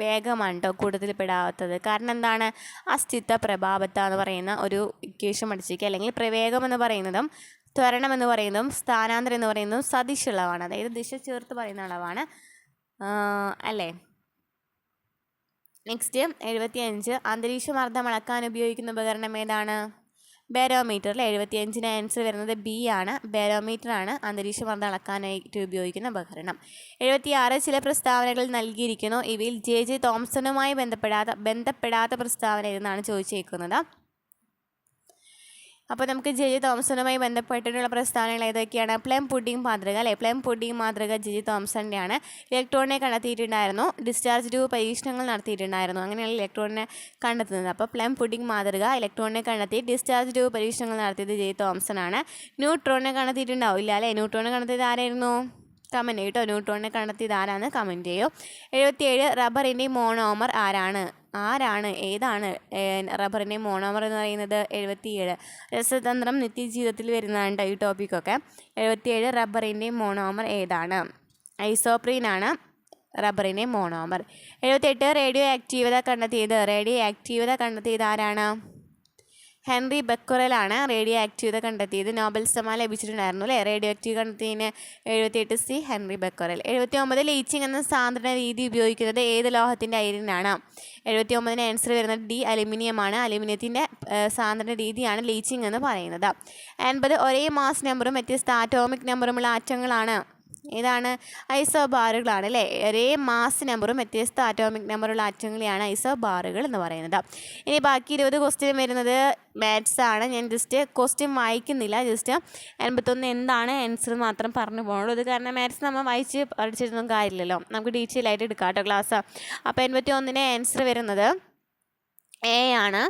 വേഗമാണ് കേട്ടോ കൂട്ടത്തിൽ പെടാത്തത്. കാരണം എന്താണ്? അസ്തിത്വ പ്രഭാവത്ത എന്ന് പറയുന്ന ഒരു ഇക്വേഷൻ പഠിച്ചിരിക്കുക. അല്ലെങ്കിൽ പ്രവേഗം എന്ന് പറയുന്നതും ത്വരണം എന്ന് പറയുന്നതും സ്ഥാനാന്തരം എന്ന് പറയുന്നതും സദിശുള്ളവാണ്, അതായത് ദിശ ചേർത്ത് പറയുന്ന അളവാണ് അല്ലേ. നെക്സ്റ്റ് 75 അന്തരീക്ഷമർദ്ദം അളക്കാൻ ഉപയോഗിക്കുന്ന ഉപകരണം ഏതാണ്? ബാരോമീറ്റർ. 75ന് ആൻസർ വരുന്നത് ബി ആണ്. ബാരോമീറ്റർ ആണ് അന്തരീക്ഷമർദ്ദം അളക്കാനായിട്ട് ഉപയോഗിക്കുന്ന ഉപകരണം. 76 ചില പ്രസ്താവനകൾ നൽകിയിരിക്കുന്നു. ഇവയിൽ ജെ തോംസണുമായി ബന്ധപ്പെടാത്ത പ്രസ്താവന എന്നാണ് ചോദിച്ചേക്കുന്നത്. അപ്പോൾ നമുക്ക് ജെ തോംസണുമായി ബന്ധപ്പെട്ടിട്ടുള്ള പ്രസ്താവനകൾ ഏതൊക്കെയാണ്? പ്ലം പുഡിംഗ് മാതൃക അല്ലേ. പ്ലം പുഡിംഗ് മാതൃക ജെ തോംസണിൻ്റെയാണ്. ഇലക്ട്രോണിനെ കണ്ടെത്തിയിട്ടുണ്ടായിരുന്നു. ഡിസ്ചാർജ് ട്യൂബ് പരീക്ഷണങ്ങൾ നടത്തിയിട്ടുണ്ടായിരുന്നു. അങ്ങനെയാണ് ഇലക്ട്രോണിനെ കണ്ടെത്തുന്നത്. അപ്പോൾ പ്ലം പുഡിംഗ് മാതൃക ഇലക്ട്രോണിനെ കണ്ടെത്തി ഡിസ്ചാർജ് ട്യൂബ് പരീക്ഷണങ്ങൾ നടത്തിയത് ജെ തോംസൺ ആണ്. ന്യൂട്രോണിനെ കണ്ടെത്തിയിട്ടുണ്ടാവും ഇല്ല അല്ലേ. ന്യൂട്രോണിനെ കണ്ടെത്തിയത് ആരായിരുന്നു? കമൻറ്റ് കേട്ടോ. ന്യൂട്രോണിനെ കണ്ടെത്തിയത് ആരാണ്? കമൻറ്റ് ചെയ്യോ. 77 റബ്ബറിൻ്റെ മോണോമർ ഏതാണ് റബ്ബറിൻ്റെ മോണോമർ എന്ന് പറയുന്നത്? 77 രസതന്ത്രം നിത്യജീവിതത്തിൽ വരുന്നതാണ് ഈ ടോപ്പിക്കൊക്കെ. 77 റബ്ബറിൻ്റെ മോണോമർ ഏതാണ്? ഐസോപ്രീൻ ആണ് റബ്ബറിൻ്റെ മോണോമർ. 78 റേഡിയോ ആക്റ്റീവത കണ്ടെത്തിയത് ആരാണ്? ഹെൻറി ബെക്കറലാണ് റേഡിയോ ആക്റ്റീവത കണ്ടെത്തിയത്. നോബൽ സമ്മാനം ലഭിച്ചിട്ടുണ്ടായിരുന്നു അല്ലേ റേഡിയോ ആക്റ്റീവ് കണ്ടെത്തിയതിന്. 78 സി ഹെൻറി ബെക്കറൽ. 79 ലീച്ചിങ് എന്ന സാന്ദ്രണ രീതി ഉപയോഗിക്കുന്നത് ഏത് ലോഹത്തിൻ്റെ അയിരിനാണ്? 79ന് ആൻസർ വരുന്നത് ഡി അലുമിനിയമാണ്. അലുമിനിയത്തിൻ്റെ സാന്ദ്രണ രീതിയാണ് ലീച്ചിങ് എന്ന് പറയുന്നത്. 80 ഒരേ മാസ് നമ്പറും വ്യത്യസ്ത ആറ്റോമിക് നമ്പറുമുള്ള ആറ്റങ്ങളാണ്. ഏതാണ്? ഐസോബാറുകളാണ് അല്ലേ. ഒരേ മാസ് നമ്പറും വ്യത്യസ്ത ആറ്റോമിക് നമ്പറുള്ള ആറ്റങ്ങളെയാണ് ഐസോബാറുകൾ എന്ന് പറയുന്നത്. ഇനി ബാക്കി 20 ക്വസ്റ്റ്യൻ വരുന്നത് മാത്സ് ആണ്. ഞാൻ ജസ്റ്റ് ക്വസ്റ്റ്യൻ വായിക്കുന്നില്ല, ജസ്റ്റ് 81 എന്താണ് ആൻസർ മാത്രം പറഞ്ഞു പോകുള്ളൂ. ഇത് കാരണം മാത്സ് നമ്മൾ വായിച്ച് പഠിച്ചിട്ടൊന്നും കാര്യമില്ലല്ലോ, നമുക്ക് ഡീറ്റെയിൽ ആയിട്ട് എടുക്കാം കേട്ടോ ക്ലാസ്. അപ്പോൾ 81ൻ്റെ ആൻസർ വരുന്നത് എ ആണ്.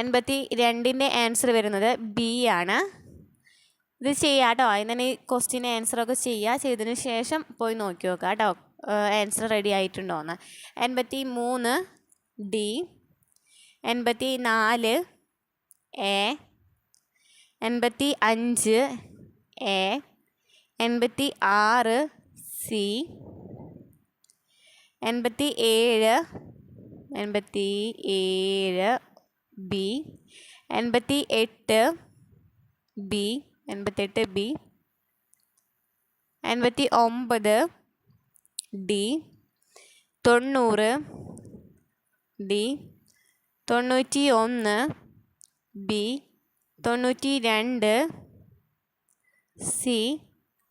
82ൻ്റെ ആൻസർ വരുന്നത് ബി ആണ്. ഇത് ചെയ്യുക കേട്ടോ. അതിന് തന്നെ ഈ ക്വസ്റ്റ്യൻ ആൻസറൊക്കെ ചെയ്തതിന് ശേഷം പോയി നോക്കി നോക്കുക കേട്ടോ ആൻസർ റെഡി ആയിട്ടുണ്ടോയെന്ന്. 83 D, 84 A, 85 A, 86 C, 87 B, 88 B, 89 D, 90 D, 91 B, 92 C,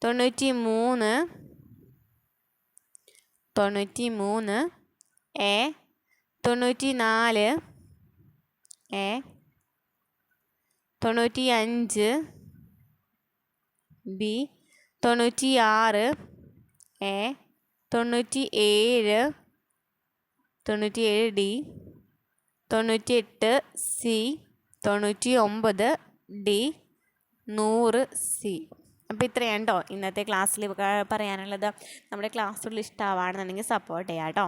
93 A, 94 A, 95 B, 96 A, 97 D, 98 C, 99 D, 100 C. അപ്പോൾ ഇത്രയാണ് കേട്ടോ ഇന്നത്തെ ക്ലാസ്സിൽ പറയാനുള്ളത്. നമ്മുടെ ക്ലാസ്സുകൾ ഇഷ്ടമാണെന്നുണ്ടെങ്കിൽ സപ്പോർട്ട് ചെയ്യാം കേട്ടോ.